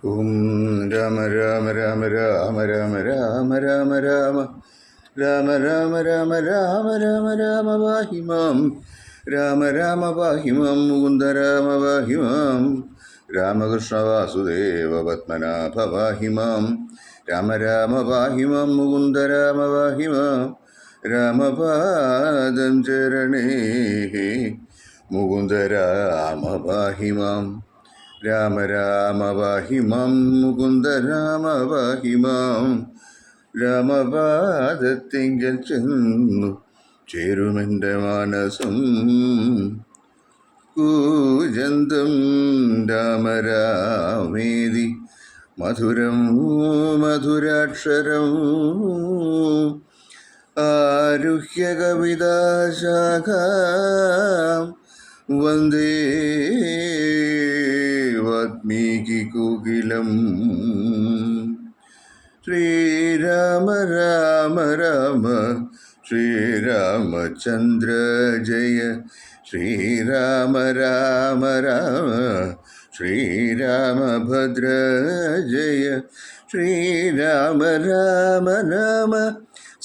ഓം രാമ രാമ രാമ രാമ രാമ രാമ രാമ രാമ രാമ രാമ രാമ രാമ രാമ രാമ വാഹിമാം രാമ രാമ വാഹിമാം മുകുന്ദ രാമ വാഹിമാം രാമകൃഷ്ണ വാസുദേവ പത്മനാഭ വാഹിമാം രാമ രാമ വാഹിമാം മുകുന്ദ രാമ വാഹിമാം രാമപാദം ചരണേ മുകുന്ദ രാമ വാഹിമാം രാമ രാമ വാഹിമാം മുകുന്ദ രാമ വാഹിമാം രാമപാദത്തിങ്കൽ ചെന്നു ചേരുമെൻ്റെ മാനസം കൂജന്തം രാമ രാമേതി മധുരം മധുരാക്ഷരം ആരുഹ്യ കവിതാശാഖാം വന്ദേ വാത്മീകി കോകിലം. ശ്രീരാമ രാമ രാമ ശ്രീരാമചന്ദ്ര ജയ ശ്രീരാമ രാമ രാമ ശ്രീരാമഭദ്ര ജയ ശ്രീരാമ രാമ രാമ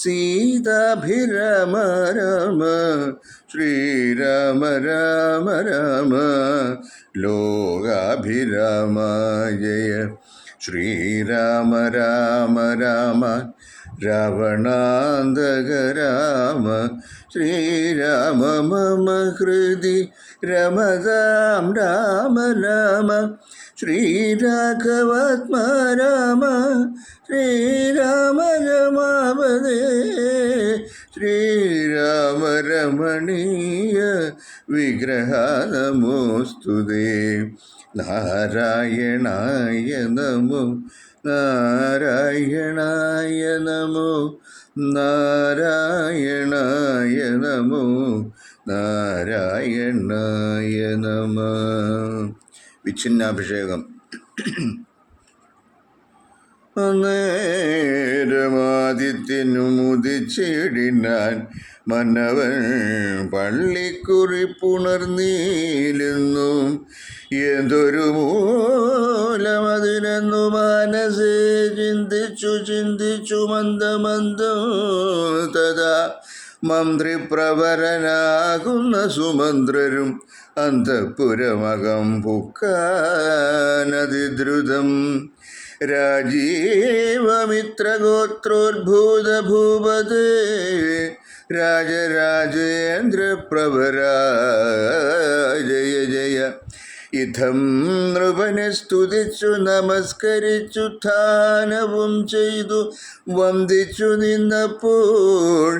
സീതാഭിരാമ രാമ ശ്രീരാമ രാമ രാമ ലോകാഭിരാമ ജയ ശ്രീരാമ രാമ രാമ രാവണാന്തക രാമ ശ്രീരാമ മമ ഹൃദി രമതാം രാമ രാമ ശ്രീരാഘവാത്മ രാമ ശ്രീരാമ രമാപദേ ശ്രീരാമ രമണീയ വിഗ്രഹ നമോസ്തുതേ. നാരായണായ നമോ നാരായണായ നമോ നാരായണായ നമോ നാരായണായ നമ. വിച്ഛിന്നാഭിഷേകം. അന്നേരമാദിത്യനു മുതിച്ചിടിനാൻ മന്നവൻ പള്ളിക്കുറിപ്പുണർന്നീലെന്നു എന്തൊരു മൂലമതിനെന്നു മനസ്സേ ചിന്തിച്ചു മന്ദമന്ദം തഥാ മന്ത്രിപ്രവരനാകുന്ന സുമന്ത്രരും അന്തഃപുരമകം പുക്കാനതിദ്രുതം രാജീവമിത്രഗോത്രോദ്ഭൂത ഭൂപതേ രാജരാജേന്ദ്ര പ്രവരാ ജയ ജയ. ഇഥം നൃപനെ സ്തുതിച്ചു നമസ്കരിച്ചു ധാനവും ചെയ്തു വന്ദിച്ചു നിന്നപ്പോൾ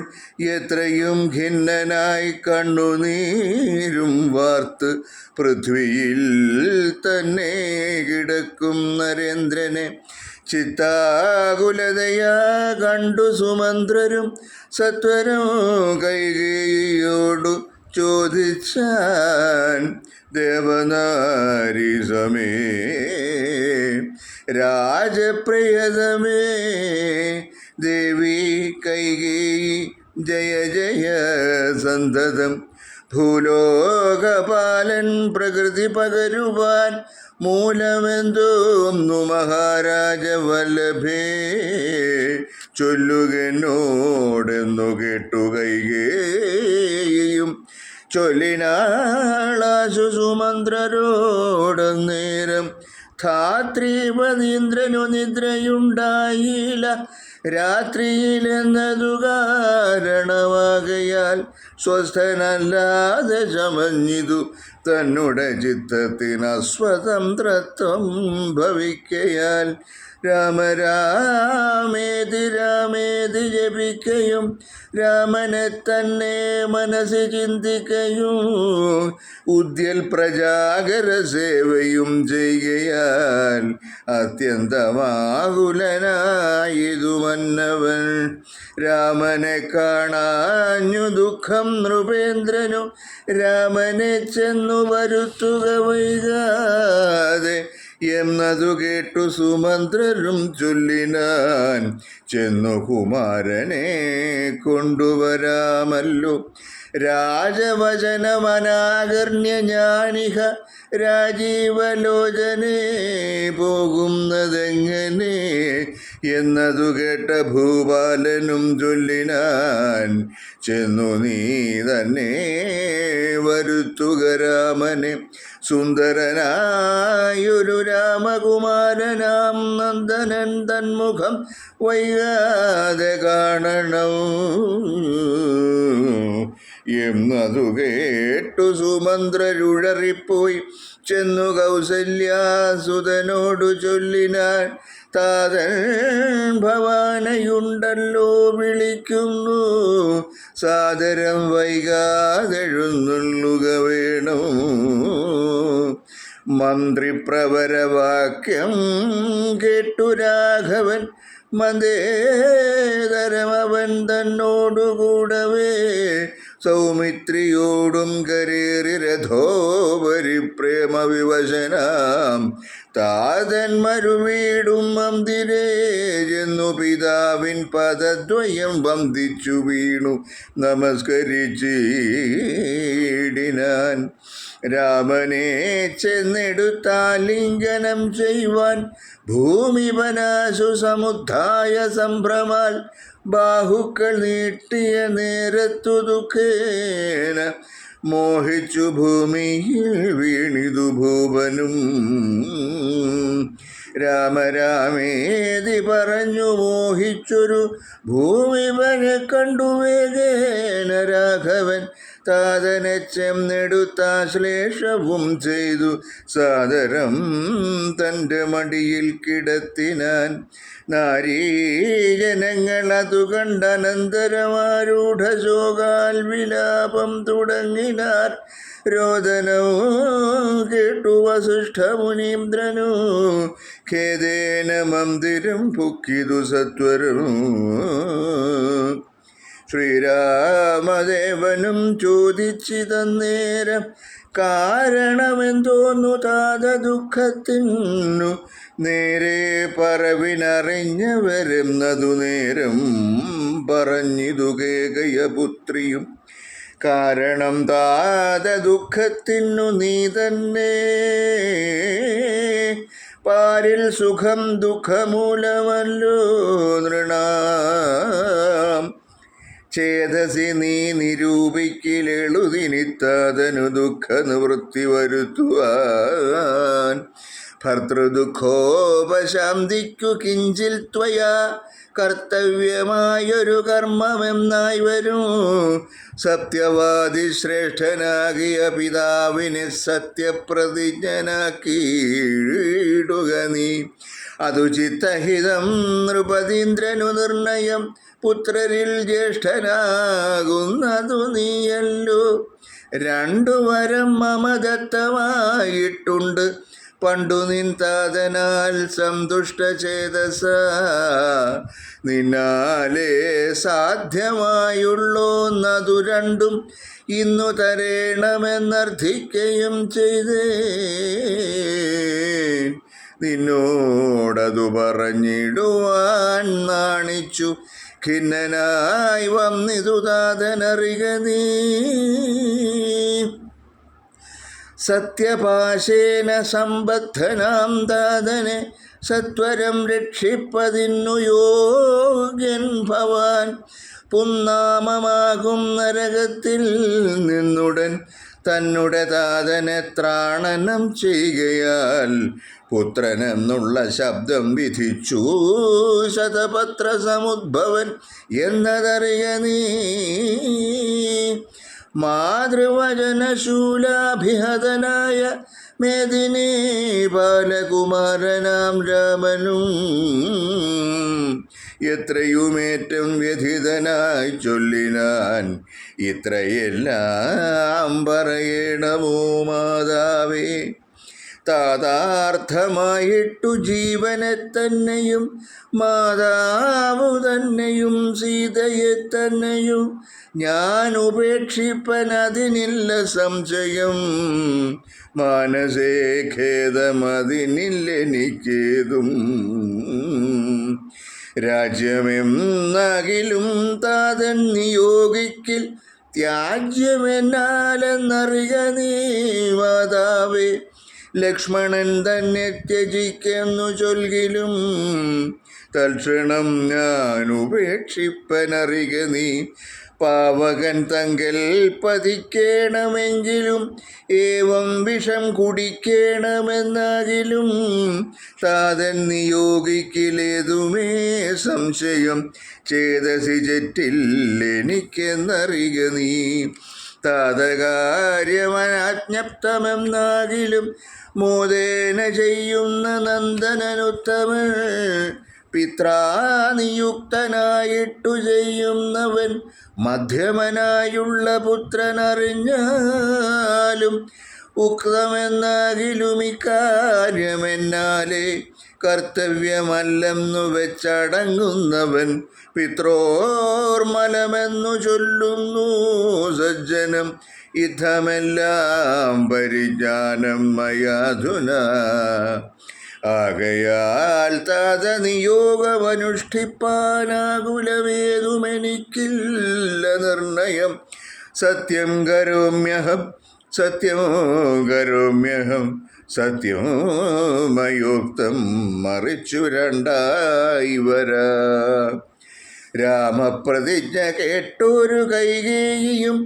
എത്രയും ഖിന്നനായി കണ്ണുനീരും വാർത്ത് പൃഥ്വിയിൽ തന്നെ കിടക്കും നരേന്ദ്രനെ ചിത്താകുലതയാ കണ്ടു സുമന്ത്രരും സത്വരം കൈകേയിയോടു ചോദിച്ചാൻ ദേവനാരി സമേ രാജപ്രിയതമേ ദേവി കൈകേയി ജയ ജയ സന്തതം. ഭൂലോകപാലൻ പ്രകൃതി പകരുവാൻ മൂലമെന്തോന്നു മഹാരാജ വല്ലഭേ ചൊല്ലുകെന്നോടെന്നു കേട്ടു കൈകേയും ചൊല്ലിനാളാശു സുമന്ത്രരോടന്നേരം ധാത്രീപതീന്ദ്രനു നിദ്രയുണ്ടായില്ല രാത്രിയിലെന്നതു കാരണമാകയാൽ സ്വസ്ഥനല്ലാതെ ചമഞ്ഞിതു തന്നുടെ ചിത്തത്തിന് സ്വതന്ത്രത്വം ഭവിക്കയാൽ രാമ രാമേതി രാമേതി ജപിക്കയും രാമനെ തന്നെ മനസ്സ് ചിന്തിക്കയും ഉദ്യൽ പ്രജാകര സേവയും ചെയ്യുകയാൽ അത്യന്തമാകുലനായിതു മന്നവൻ. രാമനെ കാണാഞ്ഞു ദുഃഖം നൃപേന്ദ്രനു രാമനെ ചെന്നു വരുത്തുക വൈകാതെ എന്നതു കേട്ടു സുമന്ത്രരും ചൊല്ലിനാൻ, ചെന്നു കുമാരനെ കൊണ്ടുവരാമല്ലോ. രാജവചനമനാകർണ്യ ഞാനിഹ രാജീവലോചനെ പോകുന്നതെങ്ങനെ എന്നതു കേട്ട ഭൂപാലനും ചൊല്ലിനാൻ, ചെന്നു നീ തന്നെ വരുത്തുക രാമനെ. സുന്ദരനായൊരു രാമകുമാരനാം നന്ദനൻ തന്മുഖം വൈകാതെ കാണണം എന്നതു കേട്ടു സുമന്ത്രരുഴറിപ്പോയി, ചെന്നു കൗസല്യാസുതനോടു ചൊല്ലിനാൻ, താതൻ ഭവാനയുണ്ടല്ലോ വിളിക്കുന്നു, സാദരം വൈകാതെഴുന്നള്ളുക വേണം. മന്ത്രിപ്രവരവാക്യം കേട്ടു രാഘവൻ മന്ദേതരമവൻ തന്നോടുകൂടവേ, സൗമിത്രിയോടും കരേറി രഥോപരി പ്രേമവിവശനാം താതൻ മരുവീടും മന്ദിരേ ചെന്നു പിതാവിൻ പദദ്വയം വന്ദിച്ചു വീണു നമസ്കരിച്ചിടിനാൻ. രാമനെ ചെന്നെടുത്താലിംഗനം ചെയ്യുവാൻ ഭൂമിവനാശു സമുദ്ധായ സംഭ്രമാൽ ബാഹുക്കൾ നീട്ടിയ നേരത്തു ദുഃഖേന മോഹിച്ചു ഭൂമിയിൽ വീണിതു ഭൂപനും. രാമരാമേതി പറഞ്ഞു മോഹിച്ചൊരു ഭൂമിവനെ കണ്ടു വേഗേന രാഘവൻ താതനെ ചെന്നെടുത്താശ്ലേഷവും ചെയ്തു സാദരം തൻ്റെ മടിയിൽ കിടത്തിനാൻ. നാരീജനങ്ങൾ അതു കണ്ടനന്തരമാരൂഢശോകാൽ വിലാപം തുടങ്ങിനാർ. രോദനവും കേട്ടു വസിഷ്ഠമുനീന്ദ്രനു ഖേദേന മന്ദിരം പൊക്കിതു സത്വരം. ശ്രീരാമദേവനും ചോദിച്ചിതന്നേരം കാരണമെന്തോന്നു താത ദുഃഖത്തിനു, നേരെ പറവിനറിഞ്ഞവരെന്നതു നേരം പറഞ്ഞിതു കേകയപുത്രിയും. കാരണം താത ദുഃഖത്തിനു നീ തന്നെ, പാരിൽ സുഖം ദുഃഖമൂലമല്ലോ നൃണാം. ചേതസി നീ നിരൂപിക്കിലെളുതിനിത്താതനു ദുഃഖ നിവൃത്തി വരുത്തുവാൻ. ഭർത്തൃദുഃഖോപശാന്തിക്കു കിഞ്ചിൽ ത്വയാ കർത്തവ്യമായൊരു കർമ്മമെന്നായി വരും. സത്യവാദി ശ്രേഷ്ഠനാകിയ പിതാവിനെ സത്യപ്രതിജ്ഞനാക്കിയിടുക നീ. അതു ചിത്തഹിതം നൃപതീന്ദ്രനു നിർണയം, പുത്രരിൽ ജ്യേഷ്ഠനാകുന്നതു നീയല്ലോ. രണ്ടു വരം മമദത്തമായിട്ടുണ്ട്, പണ്ടു നിൻ താതനാൽ സന്തുഷ്ടചേതസ. നിന്നാലേ സാധ്യമായുള്ളോന്നതു രണ്ടും ഇന്നു തരേണമെന്നർത്ഥിക്കുകയും ചെയ്തേ. നിന്നോടതു പറഞ്ഞിടുവാൻ നാണിച്ചു ഖിന്നനായി വന്നിതു താതനറിക നീ. സത്യപാശേന സംബദ്ധനാം താതനെ സത്വരം രക്ഷിപ്പതിന്നു യോഗ്യൻ ഭവാൻ. പുന്നാമമാകും നരകത്തിൽ നിന്നുടൻ തന്നുടെ താതനെ ത്രാണനം ചെയ്യുകയാൽ പുത്രനെന്നുള്ള ശബ്ദം വിധിച്ചു ശതപത്ര സമുദ്ഭവൻ എന്നതറിയ നീ. മാതൃവചനശൂലാഭിഹതനായ മേദിനി ബാലകുമാരനാം രാമനും എത്രയുമേറ്റം വ്യഥിതനായി ചൊല്ലിനാൻ, ഇത്രയെല്ലാം പറയണമോ മാതാവേ. താതാർത്ഥമായിട്ടു ജീവനെ തന്നെയും മാതാവു തന്നെയും സീതയെ തന്നെയും ഞാൻ ഉപേക്ഷിപ്പനതിനില്ല സംശയം. മാനസേ ഖേദമതിനില്ലെനിക്കേതും. രാജ്യമെന്നകിലും താതൻ നിയോഗിക്കിൽ ത്യാജ്യമെന്നാലെന്നറിക നീ മാതാവേ. ലക്ഷ്മണൻ തന്നെ ത്യജിക്കെന്നു ചൊൽകിലും തൽക്ഷണം ഞാൻ ഉപേക്ഷിപ്പനറിക നീ. പാവകൻ തങ്കൽ പതിക്കേണമെങ്കിലും ഏവം വിഷം കുടിക്കേണമെന്നാകിലും താതൻ നിയോഗിക്കിലേതുമേ സംശയം. ചേതസി ചെറ്റില്ലെനിക്കെന്നറിക നീ. താതകാര്യമനാജ്ഞപ്തമെന്നാകിലും മോദേന ചെയ്യുന്ന നന്ദനനുത്തമൻ. പിത്രാനിയുക്തനായിട്ടു ചെയ്യുന്നവൻ മധ്യമനായുള്ള പുത്രനറിഞ്ഞാലും ഉക്തമെന്നാകിലും ഇക്കാര്യമെന്നാലേ കർത്തവ്യമല്ലെന്നു വെച്ചടങ്ങുന്നവൻ. പിത്രോർമലമെന്നു ചൊല്ലുന്നു സജ്ജനം ഇത്തമെല്ലാം പരിജ്ഞാനം മയാധുന. ആകയാൽ താതനിയോഗമനുഷ്ഠിപ്പാനാകുലമേതുമെനിക്കില്ല നിർണയം. സത്യം കരോമ്യഹം സത്യം കരോമ്യഹം സത്യമയോക്തം മറിച്ചു രണ്ടായി വരാ. രാമപ്രതിജ്ഞ കേട്ടൊരു കൈകേയിയും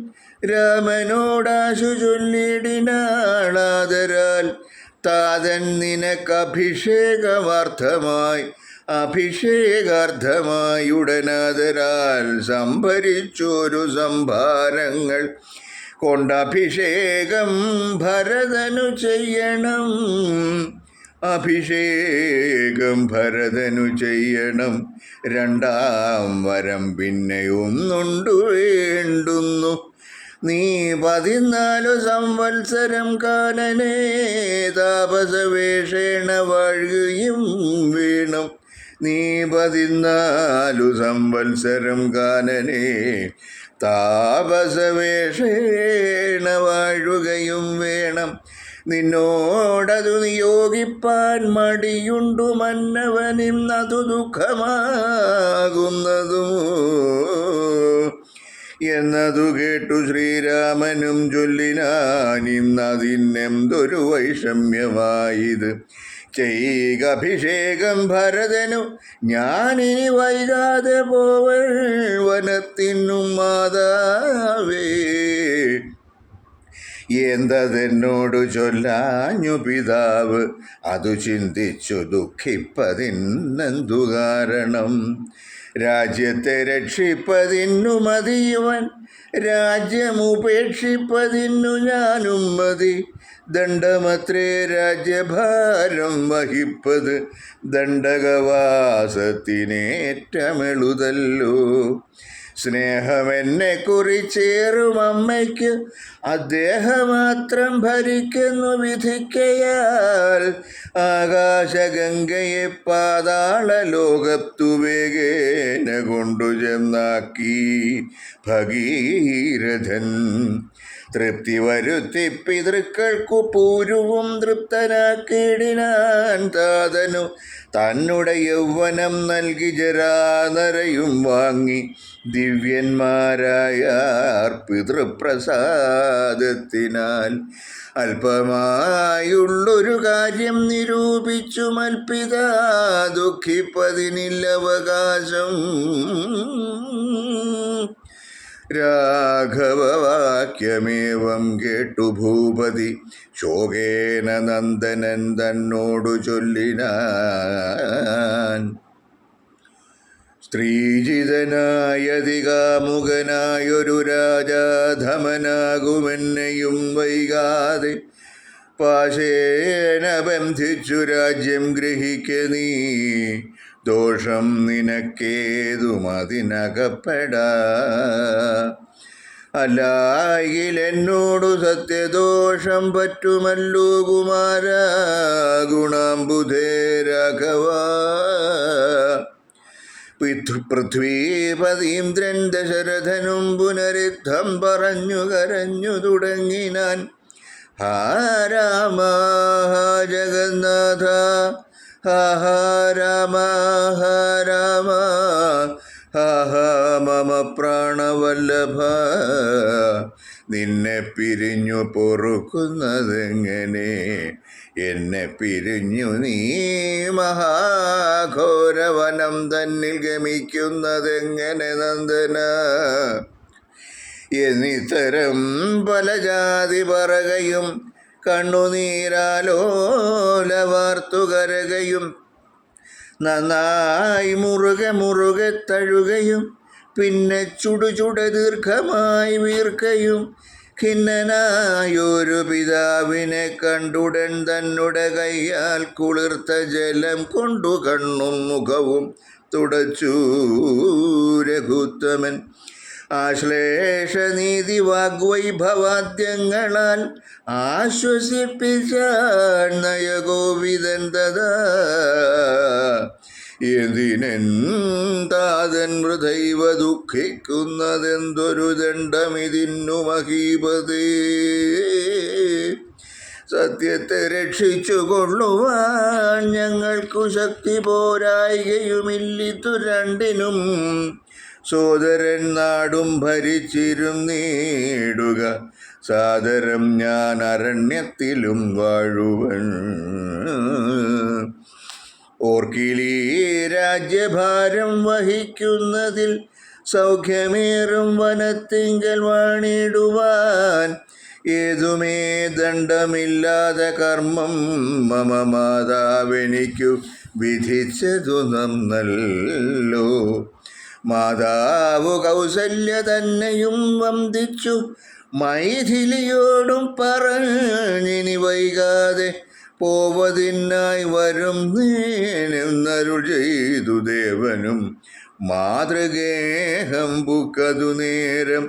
രാമനോടാശു ചൊല്ലിടിനാളാദരാൽ. താതൻ നിനക്കഭിഷേകാർത്ഥമായി ഉടനാദരാൽ സംഭരിച്ചൊരു സംഭാരങ്ങൾ കൊണ്ടഭിഷേകം ഭരതനു ചെയ്യണം. അഭിഷേകം ഭരതനു ചെയ്യണം. രണ്ടാം വരം പിന്നെയൊന്നുണ്ടു വേണ്ടുന്നു. നീ 14 സംവത്സരം കാനനേ താപസവേഷേണ വാഴുകയും വേണം. നീ 14 സംവത്സരം കാനനേ താപസവേഷേണ വാഴുകയും വേണം. നിന്നോടതു നിയോഗിപ്പാൻ മടിയുണ്ടു മന്നവനിന്നതു ദുഃഖമാകുന്നതു എന്നതു കേട്ടു ശ്രീരാമനും ചൊല്ലിനാൻ. ഇന്നതിനെന്തൊരു വൈഷമ്യമായത്. ചെയ്ക അഭിഷേകം ഭരതനു ഞാനിനി വൈകാതെ പോവൾ വനത്തിനും മാതാവേ. എന്തതെന്നോടു ചൊല്ലാഞ്ഞു പിതാവ് അതു ചിന്തിച്ചു ദുഃഖിപ്പതിനെന്തു കാരണം. രാജ്യത്തെ രക്ഷിപ്പതിന്നു മതിയവൻ രാജ്യമുപേക്ഷിപ്പതിന്നു ഞാനും മതി. ദണ്ഡമത്രേ രാജ്യഭാരം വഹിപ്പത് ദണ്ഡകവാസത്തിനേറ്റമെളുതല്ലോ. സ്നേഹമെന്നെ കുറിച്ചേറും അമ്മയ്ക്ക് അദ്ദേഹമാത്രം ഭരിക്കുന്നു വിധിക്കയാൽ. ആകാശഗംഗയെ പാതാള ലോകത്തു വേഗേന കൊണ്ടു ചെന്നാക്കി ഭഗീരഥൻ. തൃപ്തി വരുത്തി പിതൃക്കൾക്കു പൂരുവും തൃപ്തനാക്കിയിടിനാൻ താതനു. തന്നുടെ യൗവനം നൽകി ജരാനരയും വാങ്ങി ദിവ്യന്മാരായ പിതൃപ്രസാദത്തിനാൽ. അല്പമായുള്ളൊരു കാര്യം നിരൂപിച്ചു മൽപിത ദുഃഖിപ്പതിനില്ലവകാശം. രാഘവവാക്യമേവം കേട്ടു ഭൂപതി ശോകേന നന്ദനൻ തന്നോടു ചൊല്ലിനാൻ. സ്ത്രീജിതനായതികാമുകനായൊരു രാജാധമനാകുമെന്നെയും വൈകാതെ പാശേന ബന്ധിച്ചു രാജ്യം ഗ്രഹിക്ക നീ. ദോഷം നിനക്കേതുമതിനകപ്പെടാ. അല്ലായിലെന്നോടു സത്യദോഷം പറ്റുമല്ലോ കുമാര ഗുണാംബുധേ രാഘവ. പൃഥ്വീപതീന്ദ്രൻ ദശരഥനും പുനരുദ്ധം പറഞ്ഞു കരഞ്ഞു തുടങ്ങിനാൻ. ഹാ രാമ ജഗന്നാഥ ഹാ രാമ രാമ ഹാ മമ പ്രാണവല്ലഭ. നിന്നെ പിരിഞ്ഞു പൊറുക്കുന്നതെങ്ങനെ, എന്നെ പിരിഞ്ഞു നീ മഹാഘോരവനം തന്നിൽ ഗമിക്കുന്നതെങ്ങനെ നന്ദന. എന്നിത്തരം പല ജാതി പറകയും കണ്ണുനീരാലോലവാർത്തുകരകയും നന്നായി മുറുകെ മുറുകെ തഴുകയും പിന്നെ ചുടുചുട ദീർഘമായി വീർക്കയും ഖിന്നനായൊരു പിതാവിനെ കണ്ടുടൻ തന്നെ കൈയാൽ കുളിർത്ത ജലം കൊണ്ടു കണ്ണും മുഖവും തുടച്ചു രഘുത്തമൻ. ആശ്ലേഷനീതി വാഗ്വൈഭവാദ്യങ്ങളാൽ ആശ്വസിപ്പിച്ചാൻ നയഗോവിതൻ തഥാ. എന്തിനെന്താതൻ മൃദൈവ ദുഃഖിക്കുന്നതെന്തൊരു ദണ്ഡമിതിന്നു മഹീപതേ. സത്യത്തെ രക്ഷിച്ചു കൊള്ളുവാൻ ഞങ്ങൾക്കു ശക്തി പോരായികയുമില്ലിതു രണ്ടിനും. സോദരൻ നാടും ഭരിച്ചിരുന്നീടുക സാദരം ഞാൻ അരണ്യത്തിലും വാഴുവൻ. ഓർക്കിലീ രാജ്യഭാരം വഹിക്കുന്നതിൽ സൗഖ്യമേറും വനത്തിങ്കൽ വാണിടുവാൻ. ഏതുമേ ദണ്ഡമില്ലാതെ കർമ്മം മമ മാതാവെനിക്കു വിധിച്ചതു നന്നല്ലോ. മാതാവു കൗസല്യ തന്നെയും വന്ദിച്ചു മൈഥിലിയോടും പറഞ്ഞിനി വൈകാതെ പോവതിനായി വരും നേനെന്നരുൾ ചെയ്തു ദേവനും. മാതൃഗേഹം പുക്കതു നേരം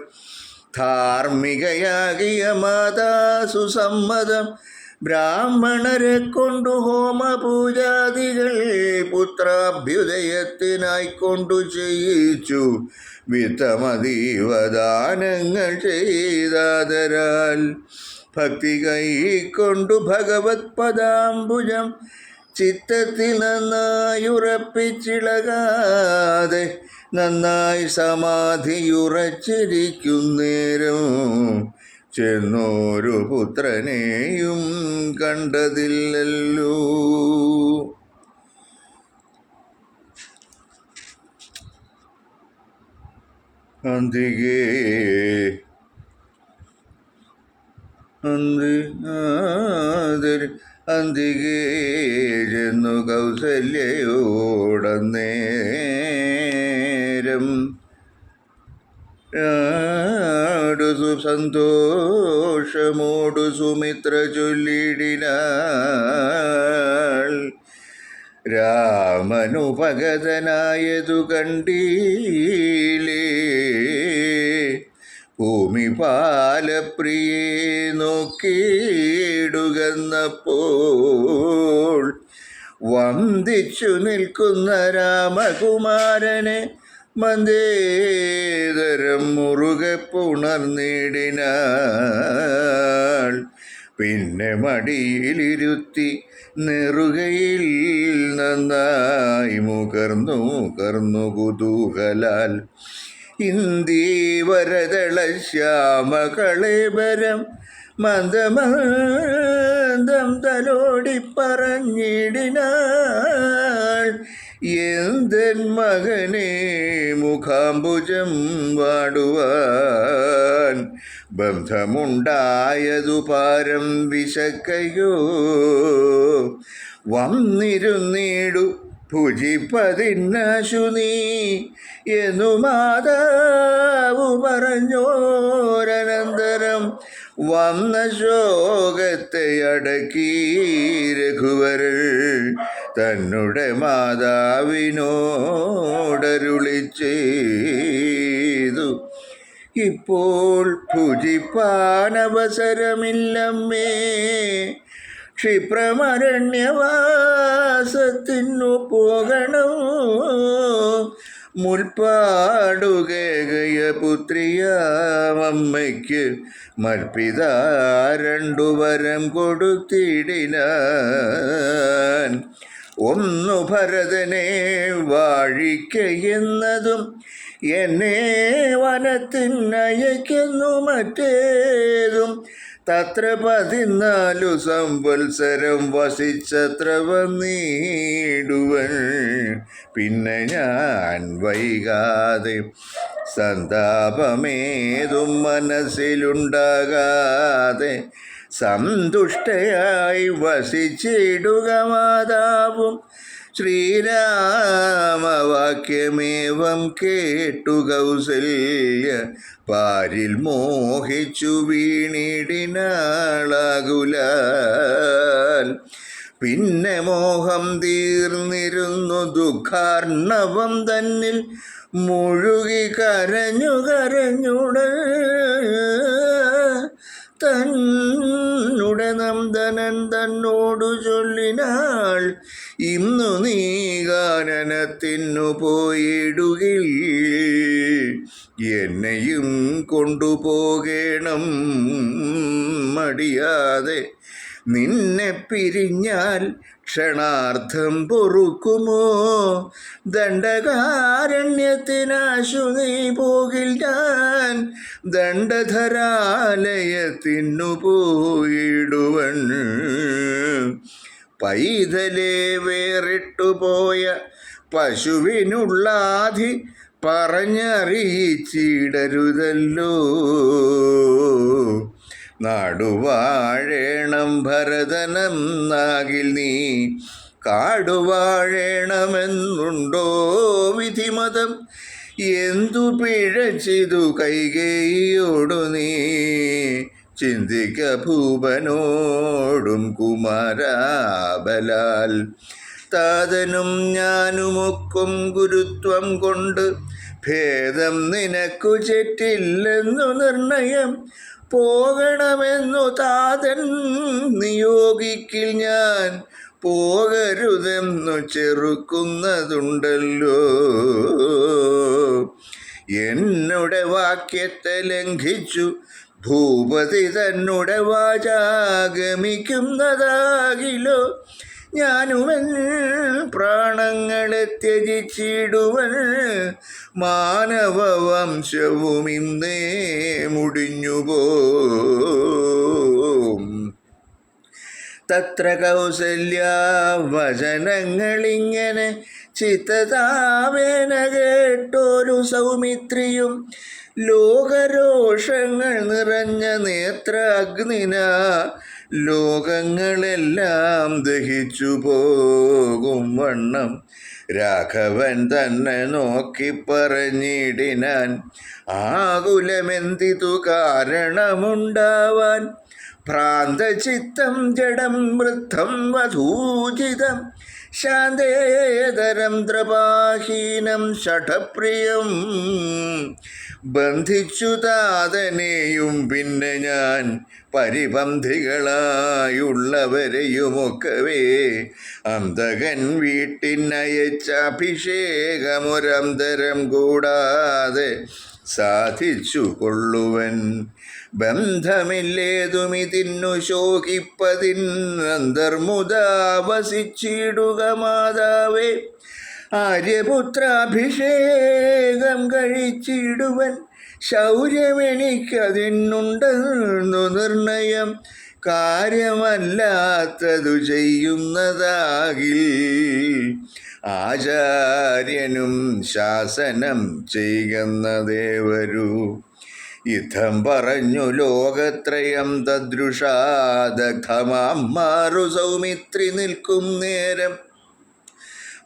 ധാർമ്മികയാകിയ മാതാസു സമ്മതം ബ്രാഹ്മണരെ കൊണ്ടു ഹോമപൂജാദികൾ പുത്രാഭ്യുദയത്തിനായിക്കൊണ്ടു ചെയ്യിച്ചു. വിത്തമതീവദാനങ്ങൾ ചെയ്താതരാൽ ഭക്തി കൈക്കൊണ്ടു ഭഗവത് പദാംബുജം ചിത്തത്തിൽ നന്നായുറപ്പിച്ചിളകാതെ നന്നായി സമാധിയുറച്ചിരിക്കുന്നേരം ചെന്നോരു പുത്രനെയും കണ്ടതില്ലല്ലോ. അന്തികേ ചെന്നു കൗസല്യയോടന്നേരം സന്തോഷമോടു സുമിത്ര ചൊല്ലിടിനാൾ. രാമനുപഗതനായതു കണ്ടീലേ ഭൂമിപാലപ്രിയെ നോക്കിയിടുകന്നപ്പോൾ വന്ദിച്ചു നിൽക്കുന്ന രാമകുമാരനെ മന്ദേതരം മുറുകെ പുണർന്നിടിനാൾ. പിന്നെ മടിയിലിരുത്തി നെറുകയിൽ നന്നായി മുകർന്നു കുതൂഹലാൽ ഇന്ദീവരദള ശ്യാമകളേബരം മന്ദമന്ദം തലോടി പറഞ്ഞിടിനാൾ. എന്തൻ മകനെ മുഖാംബുജം വാടുവാൻ ബന്ധമുണ്ടായതു പാരം വിശക്കയോ. വന്നിരുന്നീടു ഭുജിപ്പതിന്നാശു നീ എന്നു മാതാവു പറഞ്ഞോരനന്തരം വന്ന ശോകത്തെ അടക്കി രഘുവരൻ തന്നെ മാതാവിനോടരുളി ചെയ്തു. ഇപ്പോൾ ഭുജിപ്പാനവസരമില്ലമ്മേ, ക്ഷിപ്രമരണ്യവാസത്തിനു പോകണം. മുൽപ്പാടുകേകയ പുത്രിയാമമ്മയ്ക്ക് മൽപിത രണ്ടു വരം കൊടുത്തിടിനാൻ. ഒന്നു ഭരതനെ വാഴിക്കയെന്നതും എന്നെ വനത്തിനയക്കുന്നു മറ്റേതും തത്ര 14 സംവത്സരം വസിച്ചത്ര വന്നിടുവൻ. പിന്നെ ഞാൻ വൈകാതെ സന്താപമേതും മനസ്സിലുണ്ടാകാതെ സന്തുഷ്ടയായി വസിച്ചിടുക മാതാവും. ശ്രീരാമവാക്യമേവം കേട്ടു കൗസല്യ പാരിൽ മോഹിച്ചു വീണിടിനാളാകുലാൽ. പിന്നെ മോഹം തീർന്നിരുന്നു ദുഃഖാർണവം തന്നിൽ മുഴുകി കരഞ്ഞുട തന്നുടെ നന്ദനൻ തന്നോടു ചൊല്ലിനാൾ, ഇന്നു നീ കാനനത്തിനു പോയിടുകിൽ എന്നെയും കൊണ്ടുപോകേണം മടിയാതെ. നിന്നെ പിരിഞ്ഞാൽ ക്ഷണാർത്ഥം പൊറുക്കുമോ? ദണ്ഡകാരണ്യത്തിനാശു നീ പോകിൽ ഞാൻ ദണ്ഡധരാലയത്തിനു പോയിടുവൻ. പൈതലേ വേറിട്ടുപോയ പശുവിനുള്ളാധി പറഞ്ഞറിയിച്ചിടരുതല്ലോ. നാടുവാഴേണം ഭരതനം നാകിൽ നീ കാടുവാഴേണമെന്നുണ്ടോ വിധിമതം? എന്തു പിഴച്ചിതു കൈകേയിയോടു നീ ചിന്തിക്ക ഭൂപനോടും കുമാരാബലാൽ. താതനും ഞാനുമൊക്കും ഗുരുത്വം കൊണ്ട് ഭേദം നിനക്കു ചെറ്റില്ലെന്നു നിർണയം. പോകണമെന്നു താതൻ നിയോഗിക്കിൽ ഞാൻ പോകരുതെന്നു ചെറുക്കുന്നതുണ്ടല്ലോ. എന്നുടെ വാക്യത്തെ ലംഘിച്ചു ഭൂപതി തന്നുടെ വാചാഗമിക്കുന്നതാകിലോ. ഞാനുമൻ പ്രാണങ്ങളെ ത്യജിച്ചിടുവൻ മാനവവംശവും ഇന്നേ മുടിഞ്ഞുപോം. തത്ര കൗസല്യ വചനങ്ങളിങ്ങനെ ചിത്തതാവേന കേട്ടൊരു സൗമിത്രിയും ലോകരോഷങ്ങൾ നിറഞ്ഞ നേത്ര അഗ്നിന ലോകങ്ങളെല്ലാം ദഹിച്ചു പോകും വണ്ണം രാഘവൻ തന്നെ നോക്കി പറഞ്ഞിടിനാൻ, ആകുലമെന്തിതു കാരണമുണ്ടാവാൻ? ഭ്രാന്തചിത്തം ജഡം വൃദ്ധം വധൂജിതം ശാന്തേതരം ദ്രപാഹീനം ഷഠപ്രിയം. ബന്ധിച്ചു താതനെയും പിന്നെ ഞാൻ പരിപന്ധികളായുള്ളവരെയുമൊക്കവേ അന്തകൻ വീട്ടിനയച്ച അഭിഷേകമൊരന്തരം കൂടാതെ സാധിച്ചു കൊള്ളുവൻ. ബന്ധമില്ലേതുമിതിന്നു ശോകിപ്പതിനന്തർമുദാ വസിച്ചിടുക മാതാവേ. ആര്യപുത്രാഭിഷേകം കഴിച്ചിടുവൻ ശൗര്യമെനിക്കതിനുണ്ടെന്നു നിർണയം. കാര്യമല്ലാത്തതു ചെയ്യുന്നതാകിൽ ആചാര്യനും ശാസനം ചെയ്യുന്നതേ വരൂ. യുദ്ധം പറഞ്ഞു ലോകത്രയം തദ്രുഷാദഗ്ധമാം മാറു സൗമിത്രി നിൽക്കും നേരം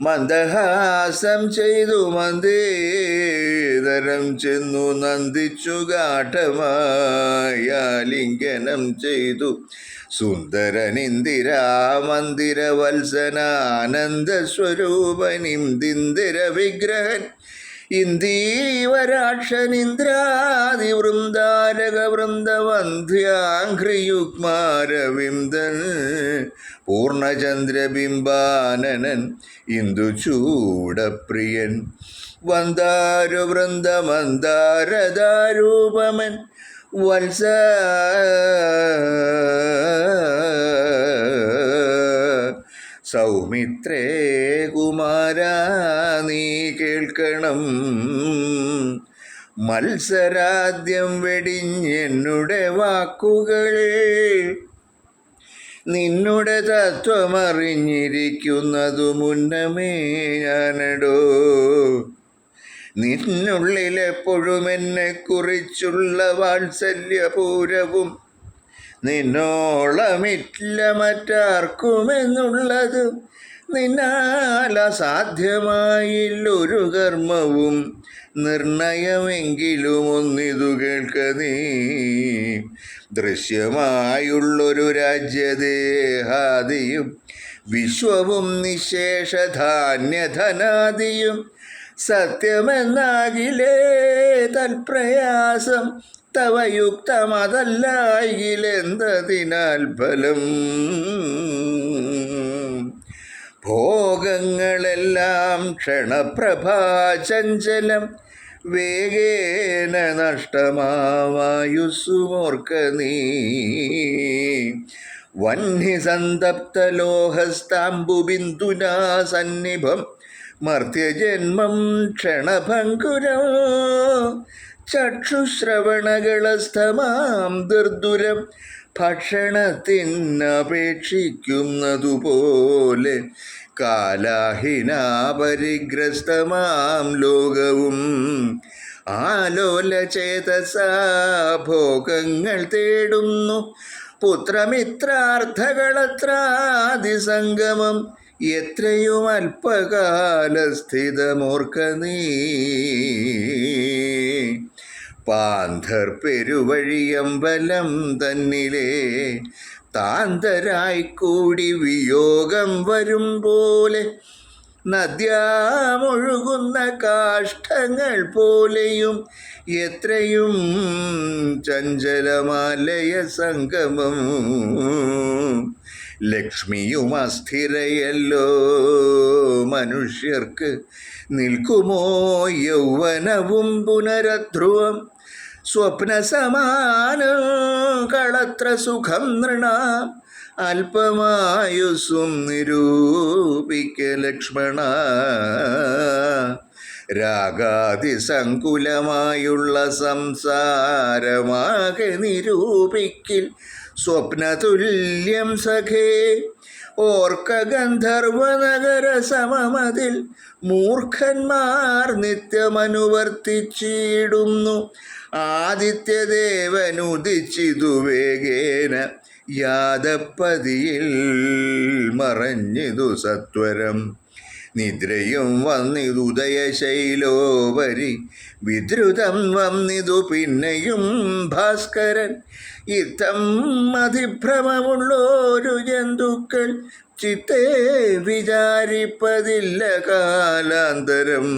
മന്ദഹാസം ചെയ്തു മന്ദേതരം ചെന്നു നന്ദിച്ചു ഗാഠമായാലിംഗനം ചെയ്തു സുന്ദരനിന്ദിരാമന്ദിര വത്സനാനന്ദ സ്വരൂപനിന്ദിര വിഗ്രഹൻ ഇന്ദീവരാക്ഷനിന്ദ്രാദിവൃന്ദാരകവൃന്ദവന്ധ്യാഘ്രിയുഗ്മാരവിന്ദൻ പൂർണ്ണചന്ദ്രബിംബാനനൻ ഇന്ദുചൂടപ്രിയൻ വന്ദാരുവൃന്ദമന്ദാരദാരൂപമൻ വത്സ സൗമിത്രേ കുമാരാ നീ കേൾക്കണം, മത്സരാദ്യം വെടിഞ്ഞെന്നുടെ വാക്കുകൾ. നിന്നുടെ തത്വമറിഞ്ഞിരിക്കുന്നതു മുന്നമേ ഞാനടോ. നിന്നുള്ളിലെപ്പോഴും എന്നെക്കുറിച്ചുള്ള വാത്സല്യപൂരവും നിന്നോളമില്ല മറ്റാർക്കുമെന്നുള്ളത്. നിന്നാൽ അസാധ്യമായില്ലൊരു കർമ്മവും നിർണയമെങ്കിലും ഒന്നിതു കേൾക്ക നീ. ദൃശ്യമായുള്ളൊരു രാജ്യദേഹാദിയും വിശ്വവും നിശേഷധാന്യധനാദിയും സത്യമെന്നാകിലേ തൽപ്രയാസം തവ യുക്തമതല്ലായിലെന്തതിനാൽ ഫലം. ഭോഗങ്ങളെല്ലാം ക്ഷണപ്രഭാചഞ്ചലം വേഗേന നഷ്ടമാവായുസ്സുമോർക്ക നീ. വഹ്നിസന്തപ്തലോഹസ്താംബുബിന്ദുനാ സന്നിഭം മർത്യജന്മം ക്ഷണഭങ്കുരോ. ചക്ഷുശ്രവണകളസ്ഥമാം ദുർദുരം ഭക്ഷണത്തിനപേക്ഷിക്കുന്നതുപോലെ കാലാഹിനാപരിഗ്രസ്തമാം ലോകവും ആലോലചേതസാ ഭോഗങ്ങൾ തേടുന്നു. പുത്രമിത്രാർത്ഥകളത്രാദിസംഗമം എത്രയും അല്പകാലസ്ഥിതമോർക്ക നീ. പാന്ധർ പെരുവഴിയമ്പലം തന്നിലെ താന്തരായിക്കൂടി വിയോഗം വരും പോലെ നദ്യാമൊഴുകുന്ന കാഷ്ഠങ്ങൾ പോലെയും എത്രയും ചഞ്ചലമാലയ സംഗമം. ലക്ഷ്മിയും അസ്ഥിരയല്ലോ മനുഷ്യർക്ക്, നിൽക്കുമോ യൗവനവും പുനരധ്രുവം. സ്വപ്നസമാനം കളത്ര സുഖം നൃണാം, അല്പമായുസ്സും നിരൂപിക്ക ലക്ഷ്മണ. രാഗാതിസങ്കുലമായുള്ള സംസാരമാകെ നിരൂപിക്കിൽ സ്വപ്നതുല്യം സഖേ. ഓർക്ക ഗന്ധർവനഗര സമമതിൽ മൂർഖന്മാർ നിത്യമനുവർത്തിച്ചിടുന്നു. ആദിത്യദേവനുദിച്ചിതു വേഗേന യാദപ്പതിയിൽ മറഞ്ഞിതു സത്വരം. നിദ്രയും വന്നിതുദയശൈലോപരി വിദ്രുതം വന്നിതു പിന്നെയും ഭാസ്കരൻ. ഇത്തം അതിഭ്രമമുള്ളോരു ജന്തുക്കൾ ചിത്തേ വിചാരിപ്പതില്ല കാലാന്തരം.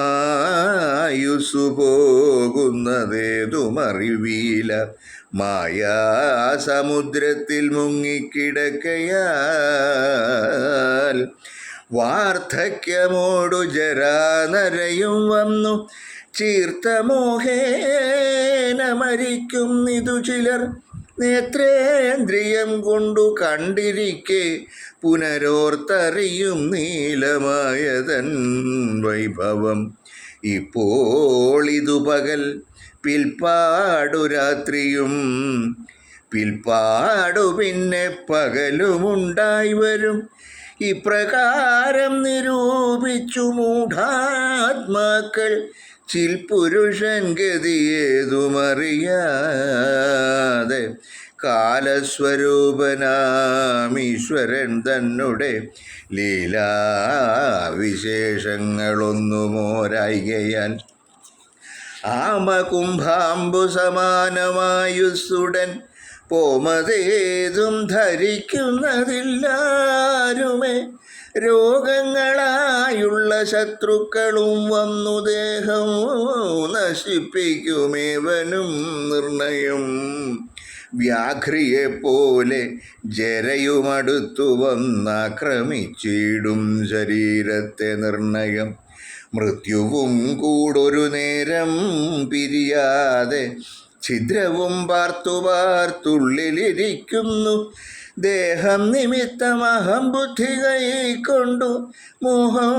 ആയുസ്സു പോകുന്നതേതുമറിവീല, മായാസമുദ്രത്തിൽ മുങ്ങിക്കിടക്കയാൽ. വാർദ്ധക്യമോടു ജരാനരയും വന്നു ചീർത്തമോഹേന മരിക്കുന്നിതു ചിലർ. നേത്രേന്ദ്രിയം കൊണ്ടു കണ്ടിരിക്കെ പുനരോർത്തറിയും നീലമായതൻ വൈഭവം. ഇപ്പോൾ ഇതു പകൽ, പിൽപ്പാടു രാത്രിയും, പിൽപ്പാടു പിന്നെ പകലുമുണ്ടായി വരും. ഇപ്രകാരം നിരൂപിച്ചു മൂഢാത്മാക്കൾ ചിൽപുരുഷൻ ഗതിയേതുമറിയാതെ. കാലസ്വരൂപനാമീശ്വരൻ തന്നെ ലീലാവിശേഷങ്ങളൊന്നുമോരായികയാൽ ആമകുംഭാംബു സമാനമായുസ്സുടൻ പോമതേതും ധരിക്കുന്നതില്ലാരുമേ. രോഗങ്ങളായുള്ള ശത്രുക്കളും വന്നു ദേഹം നശിപ്പിക്കുമേവനും നിർണയം. വ്യാഘ്രിയെപ്പോലെ ജരയുമടുത്തു വന്നാക്രമിച്ചിടും ശരീരത്തെ നിർണയം. മൃത്യുവും കൂടൊരു നേരം പിരിയാതെ ഛിദ്രവും പാർത്തു പാർത്തുള്ളിലിരിക്കുന്നു. ദേഹം നിമിത്തം അഹംബുദ്ധി കൈക്കൊണ്ടു മോഹം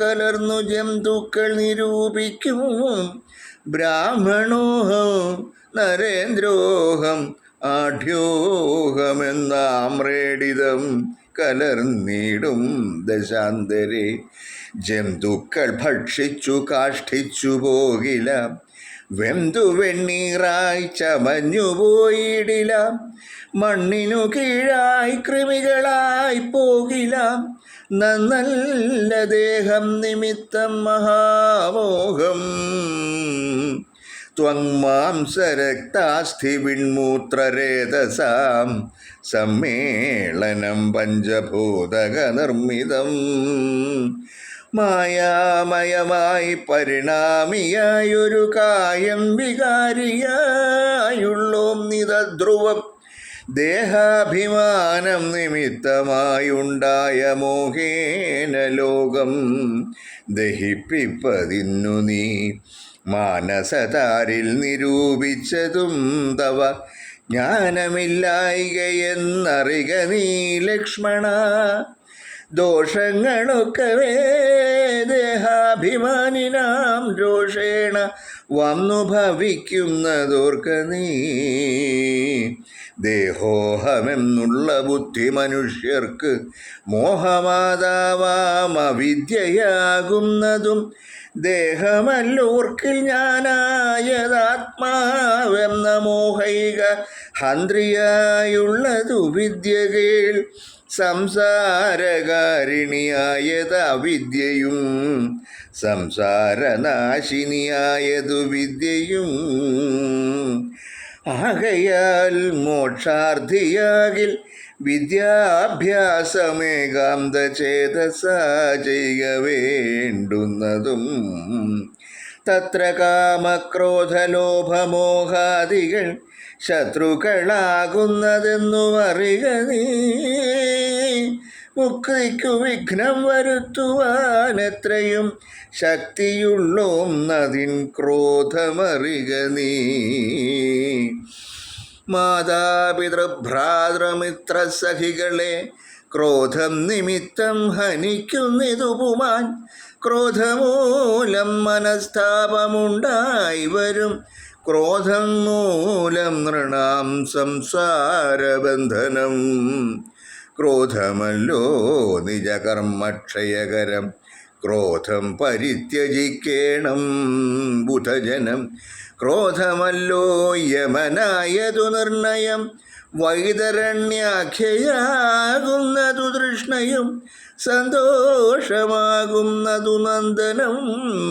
കലർന്നു ജന്തുക്കൾ നിരൂപിക്കും. ബ്രാഹ്മണോഹം നരേന്ദ്രോഹം ആഢ്യോഹമെന്നാമ്രേഡിതം കലർന്നിടും ദശാന്തരെ. ജന്തുക്കൾ ഭക്ഷിച്ചു കാഷ്ഠിച്ചു പോകില, വെന്തു വെണ്ണീറായി ചമഞ്ഞു പോയിടില. മണ്ണിനു കീഴായി കൃമികളായി പോകില, നന്നല്ല ദേഹം നിമിത്തം മഹാമോഹം. ത്വങ്മാംസരക്താസ്ഥി വിൺമൂത്രരേതസാം സമ്മേളനം പഞ്ചഭൂതക നിർമ്മിതം. മായാമയമായി പരിണാമിയായൊരു കായം വികാരിയായുള്ളോന്നിതധ്രുവം. ദേഹാഭിമാനം നിമിത്തമായുണ്ടായ മോഹേന ലോകം ദഹിപ്പിപ്പതിന്നു നീ മാനസതാരിൽ നിരൂപിച്ചതും തവ ജ്ഞാനമില്ലായികയെന്നറിക നീ ലക്ഷ്മണ. ദോഷങ്ങളൊക്കവേ ദേഹാഭിമാനിനാം രോഷേണ വന്നു ഭവിക്കുന്നതോർക്ക നീ. ദേഹോഹമെന്നുള്ള ബുദ്ധി മനുഷ്യർക്ക് മോഹമാതാവാം അവിദ്യയാകുന്നതും. ദേഹമല്ലോർക്കിൽ ഞാനായതാത്മാവെന്ന മോഹൈക ഹന്ത്രിയായുള്ളതു വിദ്യകേൾ. സംസാരകാരിണിയായത് അവിദ്യയും സംസാരനാശിനിയായതു വിദ്യയും. ആകയാൽ മോക്ഷാർത്ഥിയാകിൽ വിദ്യാഭ്യാസമേകാന്ത ചേതസാ ചെയ്യുക വേണ്ടുന്നതും. തത്ര കാമക്രോധലോഭമോഹാദികൾ ശത്രുക്കളാകുന്നതെന്നു അറിക നീ. മുക്തിക്കു വിഘ്നം വരുത്തുവാൻ എത്രയും ശക്തിയുള്ളോന്നതിൻ ക്രോധമറിക നീ. മാതാപിതൃഭ്രാതൃമിത്രസഖികളെ ക്രോധം നിമിത്തം ഹനിക്കുന്നിതു പുമാൻ. ക്രോധമൂലം മനസ്താപമുണ്ടായി വരും, ക്രോധം മൂലം നൃണാം സംസാരബന്ധനം. ക്രോധമല്ലോ നിജകർമ്മക്ഷയകരം, ക്രോധം പരിത്യജിക്കേണം ബുധജനം. ക്രോധമല്ലോ യമനായതു നിർണയം, വൈതരണ്യാഖ്യയാകുന്നതു തൃഷ്ണയും. സന്തോഷമാകുന്നതു നന്ദനം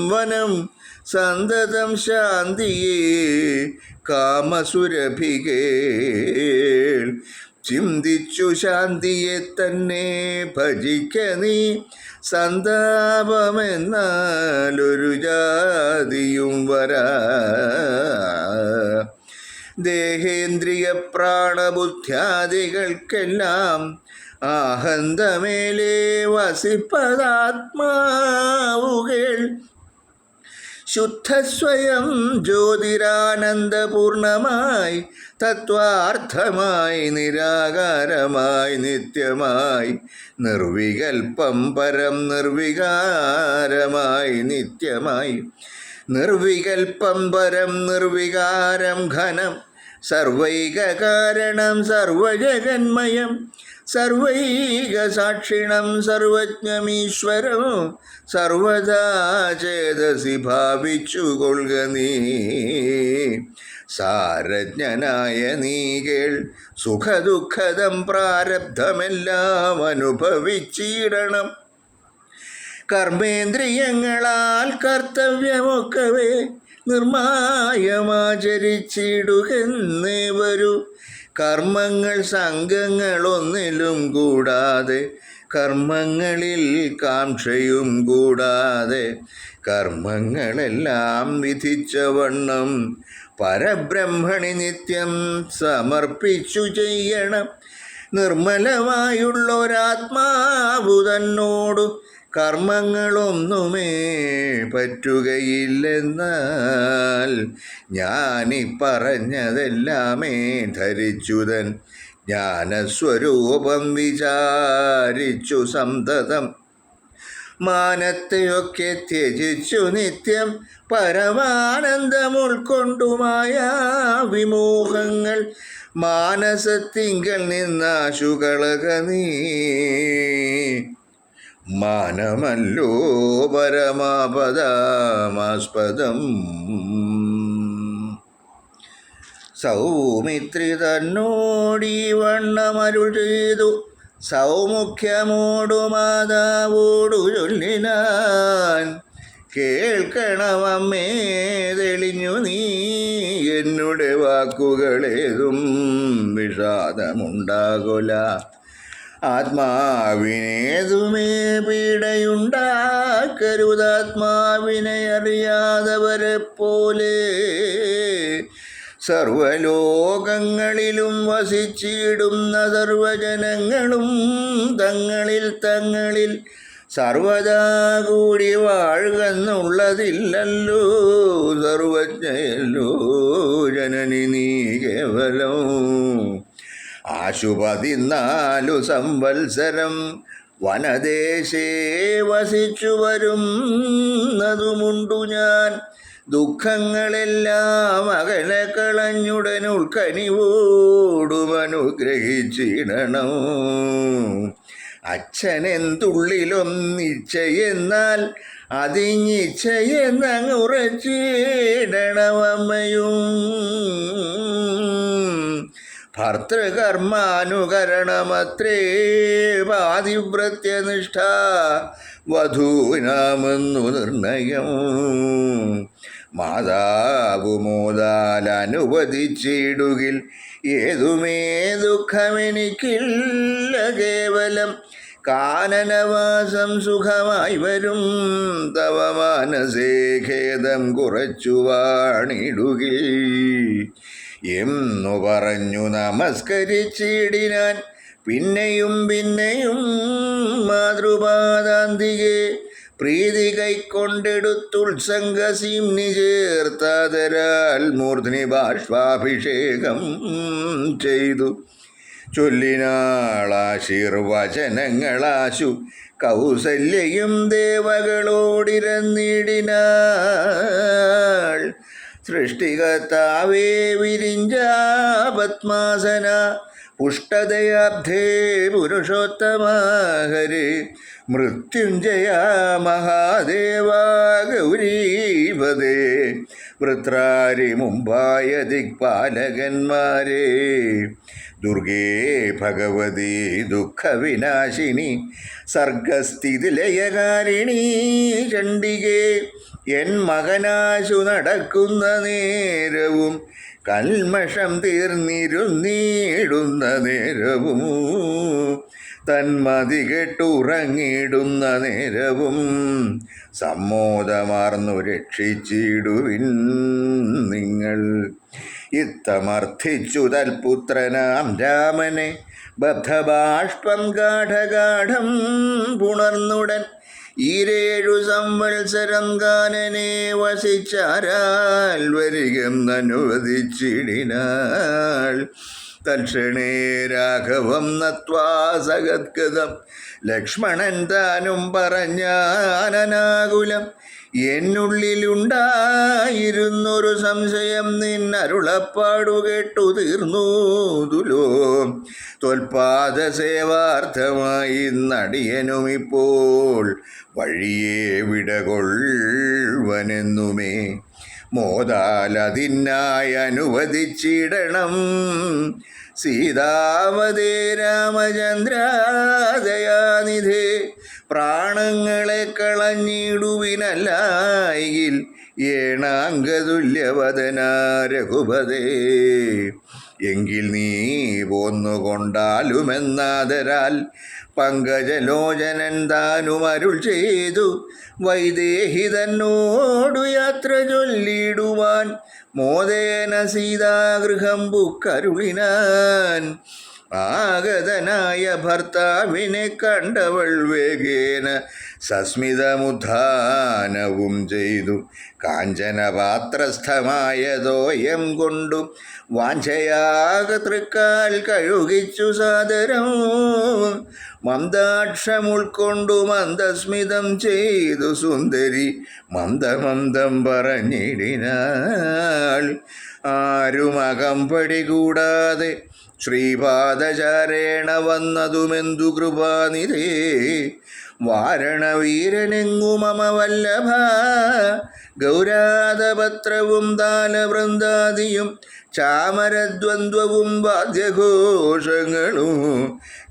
വനം, സന്തതം ശാന്തിയേ കാമസുരഭികേൾ. ചിന്തിച്ചു ശാന്തിയെ തന്നെ ഭജിക്ക നീ, സന്താപമെന്നാലൊരു ജാതിയും വരാ. ദേഹേന്ദ്രിയ പ്രാണബുദ്ധ്യാദികൾക്കെല്ലാം ആഹന്തമേലേ വസിപ്പതാത്മാവുകൾ. ശുദ്ധസ്വയം ജ്യോതിരാനന്ദപൂർണമായി തത്വാർത്ഥമായി നിരാകാരമായി നിത്യമായി നിർവികൽപ്പം പരം നിർവികാരമായി നിത്യമായി. നിർവികൽപ്പം പരം നിർവികാരം ഘനം സർവൈക കാരണം സർവജഗന്മയം. സർവൈക സാക്ഷിണം സർവജ്ഞമീശ്വരം സർവദാ ചേതസി ഭാവിച്ചു കൊള്ളുക നീ. സാരജ്ഞനായ നീ കേൾ, സുഖദുഃഖദം പ്രാരബ്ധമെല്ലാം അനുഭവിച്ചിടണം. കർമ്മേന്ദ്രിയങ്ങളാൽ കർത്തവ്യമൊക്കവേ നിർമായമാചരിച്ചിടുകെന്നേ വരൂ. കർമ്മങ്ങൾ സംഘങ്ങളൊന്നിലും കൂടാതെ കർമ്മങ്ങളിൽ കാംക്ഷയും കൂടാതെ കർമ്മങ്ങളെല്ലാം വിധിച്ച വണ്ണം പരബ്രഹ്മണി നിത്യം സമർപ്പിച്ചു ചെയ്യണം. നിർമ്മലമായുള്ളൊരാത്മാവു തന്നോടു കർമ്മങ്ങളൊന്നുമേ പറ്റുകയില്ലെന്നാൽ ഞാനീ പറഞ്ഞതെല്ലാമേ ധരിച്ചുതൻ ജ്ഞാനസ്വരൂപം വിചാരിച്ചു സന്തതം. മാനത്തെയൊക്കെ ത്യജിച്ചു നിത്യം പരമാനന്ദം ഉൾക്കൊണ്ടുമായ വിമോഹങ്ങൾ മാനസത്തിങ്കൽ നിന്നാശുകളക നീ. മാനമല്ലോ പരമാപദമാസ്പദം. സൗമിത്രി തന്നോടീ വണ്ണമരുൾ ചെയ്തു സൗമുഖ്യമോടു മാതാവോടു ചൊല്ലിനാൻ. കേൾക്കണമമ്മേ തെളിഞ്ഞു നീ എന്നുടെ വാക്കുകളേതും വിഷാദമുണ്ടാകൊല. ആത്മാവിനേതുമേ പീഡയുണ്ടാക്കരുതാത്മാവിനെ അറിയാതവരെ പോലെ. സർവലോകങ്ങളിലും വസിച്ചിടുന്ന സർവജനങ്ങളും തങ്ങളിൽ തങ്ങളിൽ സർവദാ കൂടി വാഴുകെന്നുള്ളതില്ലല്ലോ. സർവജ്ഞയല്ലോ ജനനി നീ കേവലം. ആശു 14 സംവത്സരം വനദേശേ വസിച്ചു വരുന്നതുമുണ്ടു ഞാൻ. ദുഃഖങ്ങളെല്ലാം അകലെ കളഞ്ഞുടനുൾക്കനിവോടും അനുഗ്രഹിച്ചിടണം. അച്ഛനെന്തുള്ളിലൊന്നിച്ഛയെന്നാൽ അതിഞ്ഞിച്ഛയെന്നങ്ങുറച്ചിടണമമ്മയും. ഭർത്തൃകർമാനുകരണമത്രേ പാതിവ്രത്യനിഷ്ഠ വധൂനാമെന്നു നിർണയം. മാതാവു മോദാൽ അനുവദിച്ചിടുകിൽ ഏതുമേ ദുഃഖമെനിക്കില്ല കേവലം. കാനനവാസം സുഖമായി വരും തവ മാനസേ ഖേദം കുറച്ചു വാണിടുകിൽ എന്നു പറഞ്ഞു നമസ്കരിച്ചിടിനാൻ. പിന്നെയും പിന്നെയും മാതൃപാദാന്തികെ പ്രീതി കൈക്കൊണ്ടെടുത്തുത്സംഗസീംനി ചേർത്താതരാൽ മൂർധ്നി ബാഷ്പാഭിഷേകം ചെയ്തു ചൊല്ലിനാളാശീർവചനങ്ങളാശു കൗസല്യയും ദേവകളോടിരന്നിടിനാൾ. സൃഷ്ടികർത്താവേ വിരിഞ്ചാപത്മാസന പുഷ്ടദയാബ്ധേ പുരുഷോത്തമാഹരേ മൃത്യുഞ്ജയ മഹാദേവാ ഗൗരീപദേ വൃത്രാരി മുമ്പായ ദിക്പാലകന്മാരെ. ദുർഗേ ഭഗവതി ദുഃഖവിനാശിനി സർഗസ്ഥിതിലയകാരിണി ചണ്ഡികേ. എൻ മകനാശു നടക്കുന്ന നേരവും കൽമഷം തീർന്നിരുന്നിടുന്ന നേരവും തന്മതി കെട്ടുറങ്ങിടുന്ന നേരവും സമ്മോദമാർന്നു രക്ഷിച്ചിടുവിൻ നിങ്ങൾ. ഇത്തമർത്ഥിച്ചു തൽപുത്രനാം രാമനെ ബദ്ധബാഷ്പം ഗാഠഗാഠം പുണർന്നുടൻ. 7 സംവത്സരം കാനനെ വസിച്ചാരാൽ വരികെന്നനുവദിച്ചിടിനാൾ. തൽക്ഷണേ രാഘവം നത്വാ സഗദ്ഗതം ലക്ഷ്മണൻ താനും പറഞ്ഞാനനാകുലം. എന്നുള്ളിലുണ്ടായിരുന്നൊരു സംശയം നിന്നരുളപ്പാടു കേട്ടു തീർന്നു തുലോ. ത്വൽപാദസേവാർത്ഥമായി നടിയനുമിപ്പോൾ വഴിയെ വിടകൊള്ളുവനെന്നുമേ. മോദാലതിനായി അനുവദിച്ചിടണം. സീതാവതേ രാമചന്ദ്രാദയാനിധേ പ്രാണങ്ങളെ കളഞ്ഞിടുവിനല്ലായിൽ ഏണാംഗതുല്യവദന രഘുപതേ. എങ്കിൽ നീ പോന്നുകൊണ്ടാലുമെന്നാദരാൽ പങ്കജലോചനൻ താനും അരുൾ ചെയ്തു. വൈദേഹി തന്നോടു യാത്ര ചൊല്ലിടുവാൻ മോദേന സീതാഗൃഹം ബുക്കരുളിനാൻ. ആഗതനായ ഭർത്താവിനെ കണ്ടവൾ വേഗേന സസ്മിതമുദ്ധാനവും ചെയ്തു. കാഞ്ചനപാത്രസ്ഥമായതോയം കൊണ്ടു വാഞ്ചയാകതൃക്കാൽ കഴുകിച്ചു സാദരം. മന്ദാക്ഷമുൾക്കൊണ്ടു മന്ദസ്മിതം ചെയ്തു സുന്ദരി മന്ദമന്ദം പറഞ്ഞിടിനാൾ. ആരും അകമ്പടി കൂടാതെ ശ്രീപാദചാരേണ വന്നതുമെന്തു കൃപാനിധേ. വാരണവീരനെങ്ങു മമ വല്ലഭ ഗൗരാതപത്രവും താലവൃന്ദാദിയും ചാമരദ്വന്ദ്വവും വാദ്യഘോഷങ്ങളും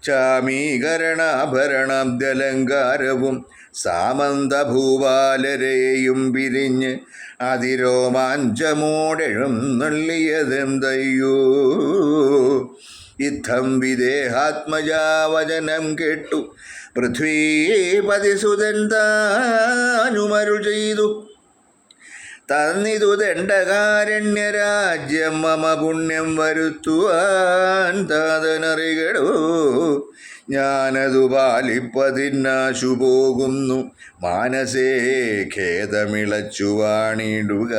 ചാമീകരണാഭരണാബ്ദലങ്കാരവും സാമന്തഭൂപാലരെയും പിരിഞ്ഞ് അതിരോമാഞ്ചമോടെഴുന്നള്ളിയതെന്തയ്യോ. ഇത്തം വിദേഹാത്മജാവചനം കേട്ടു പൃഥ്വീപതിസുതൻ താനുമരുൾ ചെയ്തു. തന്നിതു ദണ്ഡകാരണ്യരാജ്യം മമ പുണ്യം വരുത്തുവാൻ താതനറികടോ. ഞാനതു പാലിപ്പതിന്നാശു പോകുന്നു മാനസേ ഖേദമിളച്ചു വാണിടുക.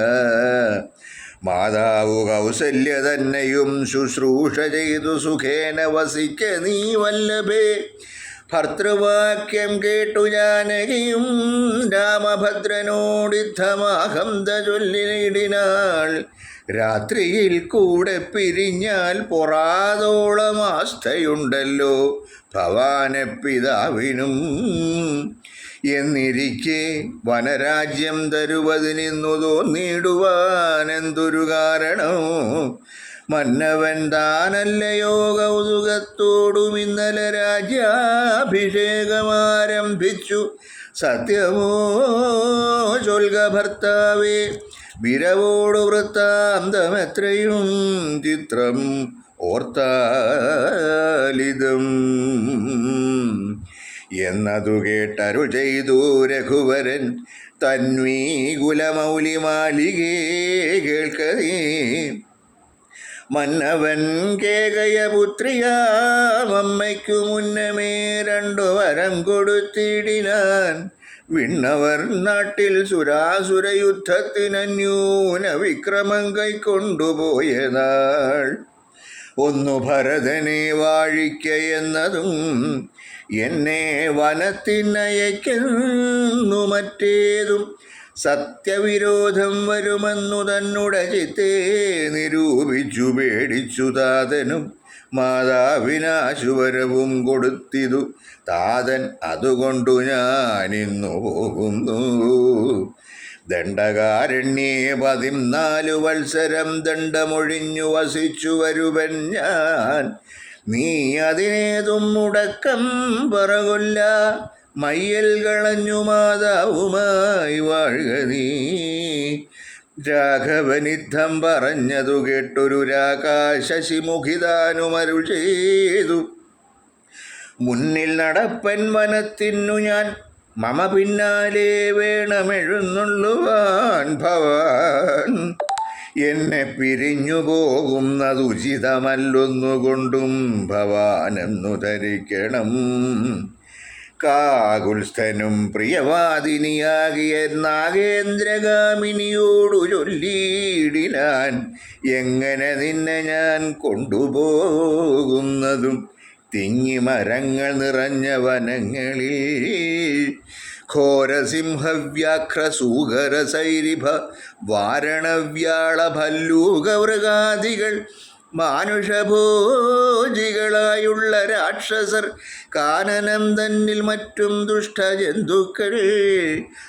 മാതാവു കൗസല്യ തന്നെയും ശുശ്രൂഷ ചെയ്തു സുഖേന വസിക്ക നീ വല്ലഭേ. ഭർത്തൃവാക്യം കേട്ടു ജാനകിയും രാമഭദ്രനോടിത്തമാഹന്ത ചൊല്ലിടിനാൾ. രാത്രിയിൽ കൂടെ പിരിഞ്ഞാൽ പൊറാതോളം ആസ്ഥയുണ്ടല്ലോ ഭവാനെ പിതാവിനും. എന്നിരിക്കെ വനരാജ്യം തരുവതിനിന്നു തോന്നിടുവാൻ എന്തൊരു കാരണോ. മന്നവൻ താനല്ലയോ കൗതുകത്തോടും ഇന്നലെ രാജ്യാഭിഷേകമാരംഭിച്ചു. സത്യമോ ചൊൽക ഭർത്താവേ, വിരവോടു വൃത്താന്തമെത്രയും ചിത്രം ഓർത്താലിതം എന്നതു കേട്ടരുൾ ചെയ്തു രഘുവരൻ. തന്വീ കുലമൗലിമാലികേ കേൾക്കതേ. മന്നവൻ കേകയപുത്രിയാമമ്മയ്ക്കു മുന്നമേ രണ്ടു വരം കൊടുത്തിടിനാൻ. വിണ്ണവർ നാട്ടിൽ സുരാസുര യുദ്ധത്തിനന്യൂന വിക്രമം കൈക്കൊണ്ടുപോയതാൾ. ഒന്നു ഭരതനെ വാഴിക്കയെന്നതും എന്നെ വനത്തിനയക്കുന്നു മറ്റേതും സത്യവിരോധം വരുമെന്നു തന്നുട ചിത്തേ നിരൂപിച്ചു പേടിച്ചു താതനും. മാതാവിനാശുവരവും കൊടുത്തിതു താതൻ, അതുകൊണ്ടു ഞാനിന്നു പോകുന്നു. ദണ്ഡകാരണ്യേ 14 വത്സരം ദണ്ഡമൊഴിഞ്ഞു വസിച്ചു വരുവൻ ഞാൻ. നീ അതിനേതും മുടക്കം പറകൊല്ല. മയ്യൽ കളഞ്ഞു മാതാവുമായി വാഴുക നീ. രാഘവനിദ്ധം പറഞ്ഞതു കേട്ടൊരു രാകാശശിമുഖിതാനുമരുൾ ചെയ്തു. മുന്നിൽ നടപ്പൻ വനത്തിനു ഞാൻ, മമ പിന്നാലെ വേണമെഴുന്നള്ളുവാൻ ഭവാൻ. എന്നെ പിരിഞ്ഞു പോകുന്നതുചിതമല്ലൊന്നുകൊണ്ടും ഭവാനെന്നു ധരിക്കണം. കാകുൽസ്ഥനും പ്രിയവാദിനിയാകിയ നാഗേന്ദ്രഗാമിനിയോടു ചൊല്ലിയിടിനാൻ. എങ്ങനെ നിന്നെ ഞാൻ കൊണ്ടുപോകുന്നതും തിങ്ങി മരങ്ങൾ നിറഞ്ഞ വനങ്ങളിൽ. ഘോരസിംഹവ്യാഘ്രസൂകരസൈരിഭ വാരണവ്യാള ഭല്ലൂകവൃഗാദികൾ മാനുഷഭോജികളായുള്ള രാക്ഷസർ, കാനനം തന്നിൽ മറ്റും ദുഷ്ടജന്തുക്കൾ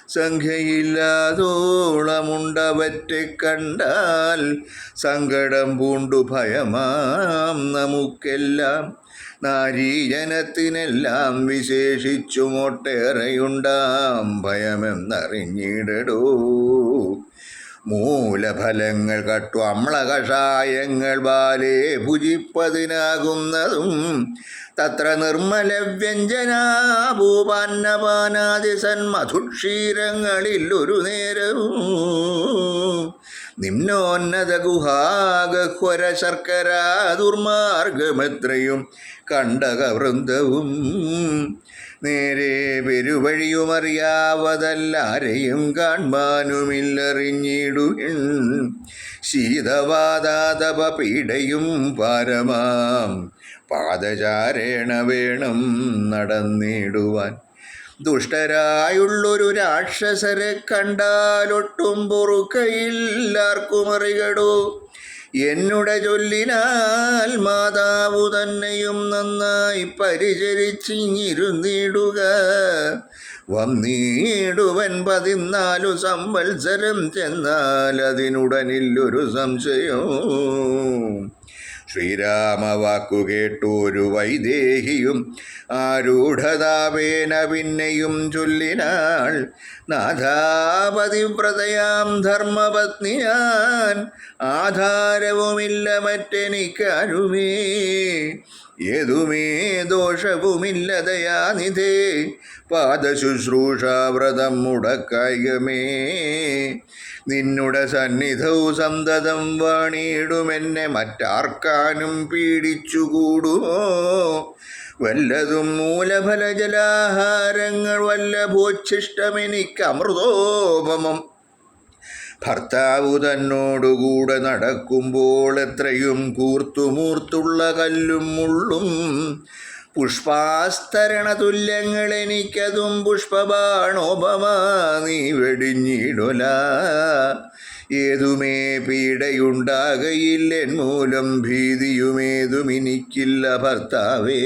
സംഖ്യയില്ലാതോളമുണ്ടവറ്റെ കണ്ടാൽ സങ്കടം പൂണ്ടു ഭയമാം നമുക്കെല്ലാം. നാരീജനത്തിനെല്ലാം വിശേഷിച്ചുമൊട്ടേറെയുണ്ടാം ഭയമെന്നറിഞ്ഞിടടോ. മൂലഫലങ്ങൾ കട്ടു അമ്ലകഷായങ്ങൾ ബാലേ ഭുജിപ്പതിനാകുന്നതും തത്ര നിർമ്മല വ്യഞ്ജനാഭൂപാന്നപാനാദി സന്മധുക്ഷീരങ്ങളിൽ ഒരു നേരവും നിമ്നോന്നത ഗുഹാഗഹ്വര ശർക്കര ദുർമാർഗമെത്രയും കണ്ടകവൃന്ദവും നേരെ പെരുവഴിയുമറിയാവതല്ലാരെയും കാൺമാനുമില്ലറിഞ്ഞിടുവിൻ ശീതവാതാതപ പീഡയും പാരമാം പാദചാരേണ വേണം നടന്നിടുവാൻ ദുഷ്ടരായുള്ളൊരു രാക്ഷസരെ കണ്ടാലൊട്ടും പൊറുക്കയില്ലാർക്കുമറികടോ എന്നുടെ ചൊല്ലിനാൽ മാതാവു തന്നെയും നന്നായി പരിചരിച്ചിരുന്നിടുക വന്നിടുവൻ 14 സംവത്സരം ചെന്നാൽ അതിനുടനില്ലൊരു സംശയവും ശ്രീരാമവാക്കു കേട്ടൊരു വൈദേഹിയും ആരൂഢതാപേന പിന്നെയും ചൊല്ലിനാൾ നാഥാപതിവ്രതയാം ധർമ്മപത്നി ഞാൻ ആധാരവുമില്ല മറ്റെനിക്കാരുമേ ഏതുമേ ദോഷവുമില്ല ദയാനിധേ പാദശുശ്രൂഷാവ്രതം മുടക്കായികമേ നിന്നുടെ സന്നിധവും സന്തതം വാണിയിടുമെന്നെ മറ്റാർക്കാനും പീഡിച്ചുകൂടുമോ വല്ലതും മൂലഫലജലാഹാരങ്ങൾ വല്ല ഭോച്ഛിഷ്ടമെനിക്ക് അമൃതോപമം ഭർത്താവു തന്നോടുകൂടെ നടക്കുമ്പോൾ എത്രയും കൂർത്തുമൂർത്തുള്ള കല്ലും മുള്ളും പുഷ്പാസ്തരണ തുല്യങ്ങൾ എനിക്കതും പുഷ്പബാണോപമാ നീ വെടിഞ്ഞിടൊല ഏതുമേ പീഡയുണ്ടാകയില്ലെൻ മൂലം ഭീതിയുമേതും എനിക്കില്ല ഭർത്താവേ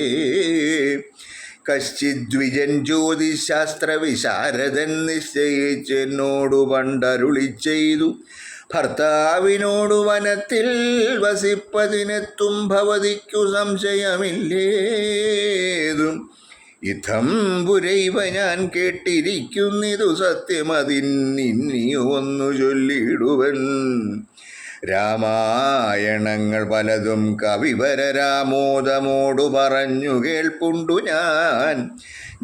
കശ്ചിദ്വിജൻ ജ്യോതിശാസ്ത്ര വിശാരദൻ നിശ്ചയിച്ചെന്നോടു പണ്ടരുളി ചെയ്തു ഭർത്താവിനോടു വനത്തിൽ വസിപ്പതിനെത്തും ഭവതിക്കു സംശയമില്ലേതും ഇത്തം പുരൈവ ഞാൻ കേട്ടിരിക്കുന്നിതു സത്യമതിന്നിനിയോ ഒന്നു ചൊല്ലിടുവൻ രാമായണങ്ങൾ പലതും കവിവരരാമോദമോടു പറഞ്ഞു കേൾപ്പുണ്ടു ഞാൻ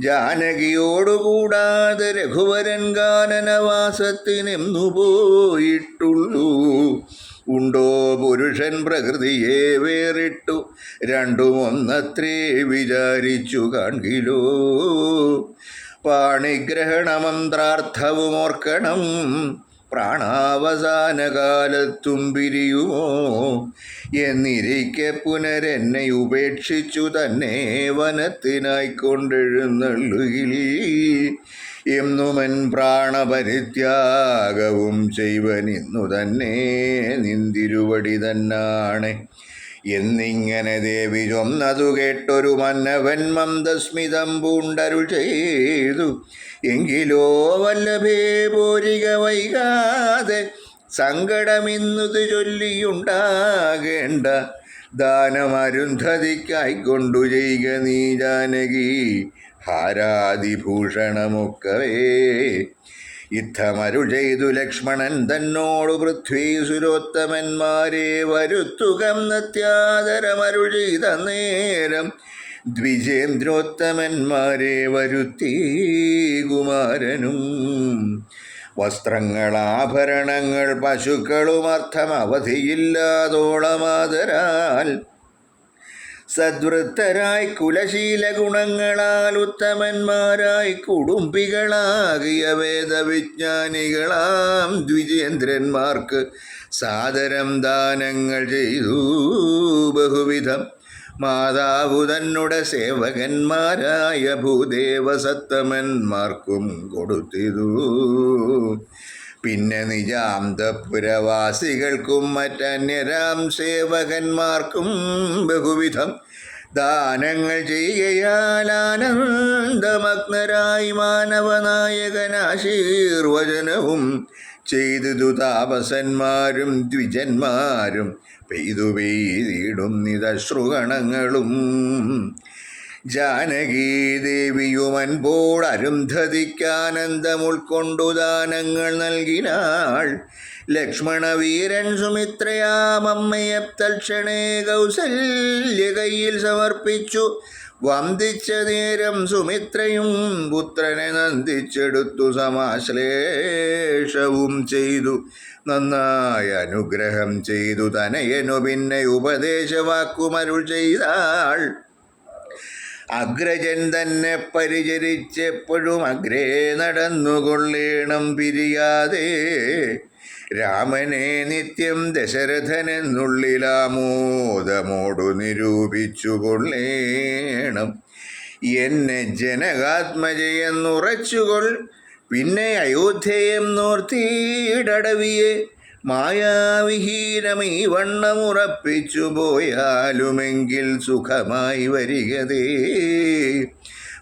ജാനകിയോടുകൂടാതെ രഘുവരൻ കാനനവാസത്തിനെന്നു പോയിട്ടുള്ളൂ ഉണ്ടോ പുരുഷൻ പ്രകൃതിയെ വേറിട്ടു രണ്ടും ഒന്നത്രേ വിചാരിച്ചു കാൺകിലോ പാണിഗ്രഹണമന്ത്രാർത്ഥവും ഓർക്കണം പ്രാണാവസാന കാലത്തും പിരിയുമോ എന്നിരിക്കെ പുനരെന്നെ ഉപേക്ഷിച്ചു തന്നെ വനത്തിനായിക്കൊണ്ടെഴുന്നള്ളുകിൽ എന്നുമൻ പ്രാണപരിത്യാഗവും ചെയ്വനിന്നു തന്നെ നിന്തിരുവടി തന്നാണ് എന്നിങ്ങനെ ദേവി ചൊന്നതു കേട്ടൊരു മന്നവൻ മന്ദസ്മിതം പൂണ്ടരുൾ ചെയ്തു എങ്കിലോ വല്ലഭേ പോരിക വൈകാതെ സങ്കടമിന്നത് ചൊല്ലിയുണ്ടാകേണ്ട ദാനമരുന്ധതിക്കായിക്കൊണ്ടു ചെയ്യുക നീ ജാനകി ഹാരാതിഭൂഷണമൊക്കവേ യുദ്ധമരുൾ ചെയ്തു ലക്ഷ്മണൻ തന്നോടു പൃഥ്വീ സുരോത്തമന്മാരെ വരുത്തുകന്നത്യാദരമരുൾ ചെയ്ത നേരം ദ്വിജേന്ദ്രോത്തമന്മാരെ വരുത്തി കുമാരനും വസ്ത്രങ്ങളാഭരണങ്ങൾ പശുക്കളും അർത്ഥം അവധിയില്ലാതോളമാതരാൽ സദ്വൃത്തരായി കുലശീല ഗുണങ്ങളാൽ ഉത്തമന്മാരായി കുടുംബികളാകിയ വേദവിജ്ഞാനികളാം ദ്വിജേന്ദ്രന്മാർക്ക് സാദരം ദാനങ്ങൾ ചെയ്തു ബഹുവിധം മാതാവു തന്നുടെ സേവകന്മാരായ ഭൂദേവസത്തമന്മാർക്കും കൊടുത്തിതു പിന്നെ നിജാന്തപുരവാസികൾക്കും മറ്റന്യരാം സേവകന്മാർക്കും ബഹുവിധം ദാനങ്ങൾ ചെയ്യുകയാൽ ആനന്ദമഗ്നരായി മാനവനായകനാശീർവചനവും ചെയ്തു താപസന്മാരും ദ്വിജന്മാരും പെയ്തു പെയ്തിടും നിതശ്രുഗണങ്ങളും ജാനകീദേവിയുമൻപോൾ അരുന്ധതിക്കാനന്ദം ഉൾക്കൊണ്ടു ദാനങ്ങൾ നൽകിനാൾ. ലക്ഷ്മണവീരൻ സുമിത്രയാമമ്മയെ തൽക്ഷണേ കൗസല്യ കയ്യിൽ സമർപ്പിച്ചു. വന്ദിച്ച നേരം സുമിത്രയും പുത്രനെ നന്ദിച്ചെടുത്തു. സമാശ്ലേഷവും ചെയ്തു നന്നായി അനുഗ്രഹം ചെയ്തു. തനയനു പിന്നെ ഉപദേശവാക്കുമരുൾ ചെയ്താൾ. അഗ്രജൻ തന്നെ പരിചരിച്ചെപ്പോഴും അഗ്രേ നടന്നുകൊള്ളേണം പിരിയാതെ. രാമനെ നിത്യം ദശരഥനെന്നുള്ളിലാമോദമോടു നിരൂപിച്ചു കൊള്ളേണം. എന്നെ ജനകാത്മജയെന്നുറച്ചുകൊൾ. പിന്നെ അയോധ്യയം നോർത്തിയിടവിയെ മായാവിഹീനമീ വണ്ണമുറപ്പിച്ചു പോയാലുമെങ്കിൽ സുഖമായി വരികതേ.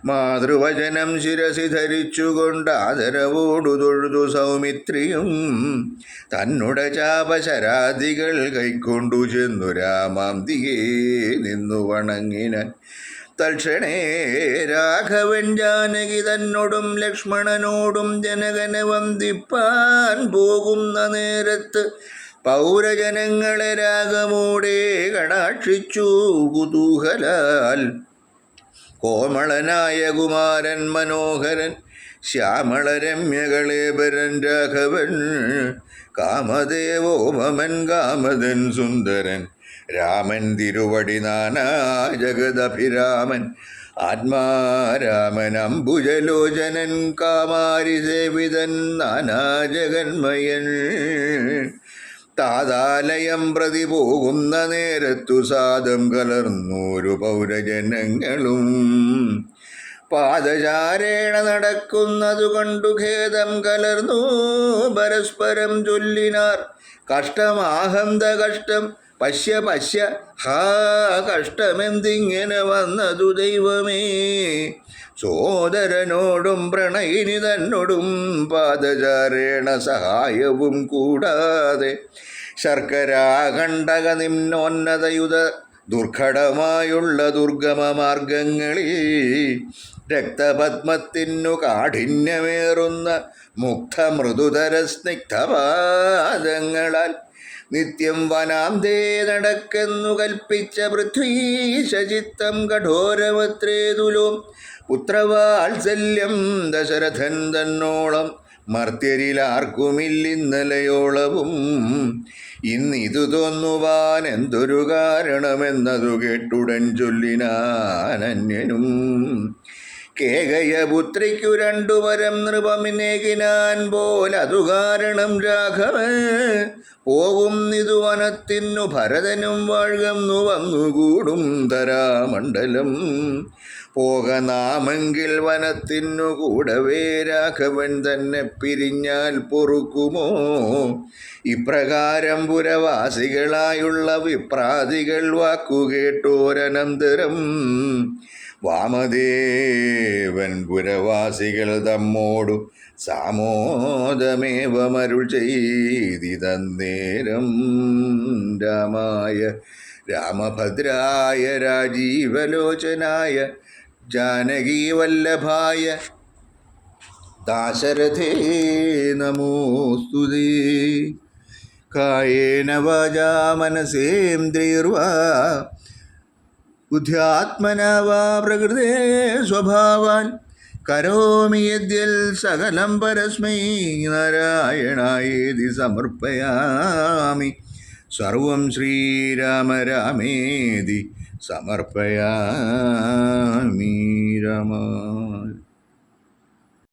മാതൃവചനം ശിരസി ധരിച്ചുകൊണ്ട് ആദരവോടു തൊഴുതു സൗമിത്രിയും തന്നുടെ ചാപശരാദികൾ കൈക്കൊണ്ടു ചെന്നു രാമാന്തികേ നിന്നു വണങ്ങിനാൻ. തൽക്ഷണേ രാഘവൻ ജാനകി തന്നോടും ലക്ഷ്മണനോടും ജനകനെ വന്ദിപ്പാൻ പോകുന്ന നേരത്ത് പൗരജനങ്ങളെ രാഗമോടെ കടാക്ഷിച്ചു കുതൂഹലാൽ. കോമളനായ കുമാരൻ മനോഹരൻ ശ്യാമളരമ്യകളേബരൻ രാഘവൻ. കാമദേവോമൻ കാമദൻ സുന്ദരൻ രാമൻ തിരുവടി നാനാ ജഗദഭിരാമൻ. ആത്മാരാമൻ അംബുജലോചനൻ കാമാരി സേവിതൻ നാനാ ജഗന്മയൻ. താതാലയം പ്രതി പോകുന്ന നേരത്തു സാദം കലർന്നൂരു പൗരജനങ്ങളും. പാദചാരേണ നടക്കുന്നതു കണ്ടു ഖേദം കലർന്നു പരസ്പരം ചൊല്ലിനാർ. കഷ്ടമാഹന്ത കഷ്ടം പശ്യ പശ്യ ഹാ കഷ്ടമെന്തിങ്ങനെ വന്നതു ദൈവമേ. സോദരനോടും പ്രണയിനി തന്നോടും പാദചാരേണ സഹായവും കൂടാതെ ശർക്കരാകണ്ടക നിമ്നോന്നതയുധ ദുർഘടമായുള്ള ദുർഗമ മാർഗങ്ങളിൽ രക്തപത്മത്തിനു കാഠിന്യമേറുന്ന മുക്തമൃദുതര സ്നിഗ്ധപാദങ്ങളാൽ നിത്യം വനാന്തേ നടക്കെന്നു കൽപ്പിച്ച പൃഥ്വീശചിത്തം കഠോരവത്രേതുലോ. പുത്രവാത്സല്യം ദശരഥൻ തന്നോളം മർത്യരിലാർക്കുമില്ലിന്നലയോളവും. ഇന്നിതു തോന്നുവാൻ എന്തൊരു കാരണമെന്നതു കേട്ടുടൻ ചൊല്ലിനാനന്യനും. കേകയപുത്രിക്കു രണ്ടുവരം നൃപമിനേകിനാൻ പോലതു കാരണം രാഘവൻ. പോകുന്നിതു വനത്തിനു ഭരതനും വാഴ്കന്നു വന്നുകൂടും ധരാമണ്ഡലം. പോകനാമെങ്കിൽ വനത്തിനു കൂടവേ രാഘവൻ തന്നെ പിരിഞ്ഞാൽ പൊറുക്കുമോ. ഇപ്രകാരം പുരവാസികളായുള്ള വിപ്രാതികൾ വാക്കുകേട്ടോരനന്തരം വാമദേവൻ പുരവാസികൾ തമ്മോടു സാമോദമേവമരുൾ ചെയ്തിതന്നേരം. രാമായ രാമഭദ്രായ രാജീവലോചനായ ജാനകീവല്ലഭായ ദാശരഥേ നമോസ്തുതേ. കായേന വാചാ മനസേന്ദ്രിയർവാ ബുദ്ധ്യാത്മനാ വാ പ്രകൃതേ സ്വഭാവാൻ കരോമി യദ്യൽ സകലം പരസ്മൈ നാരായണായേതി സമർപ്പയാമി. സർവം ശ്രീരാമ രാമേതി സമർപ്പയാമി.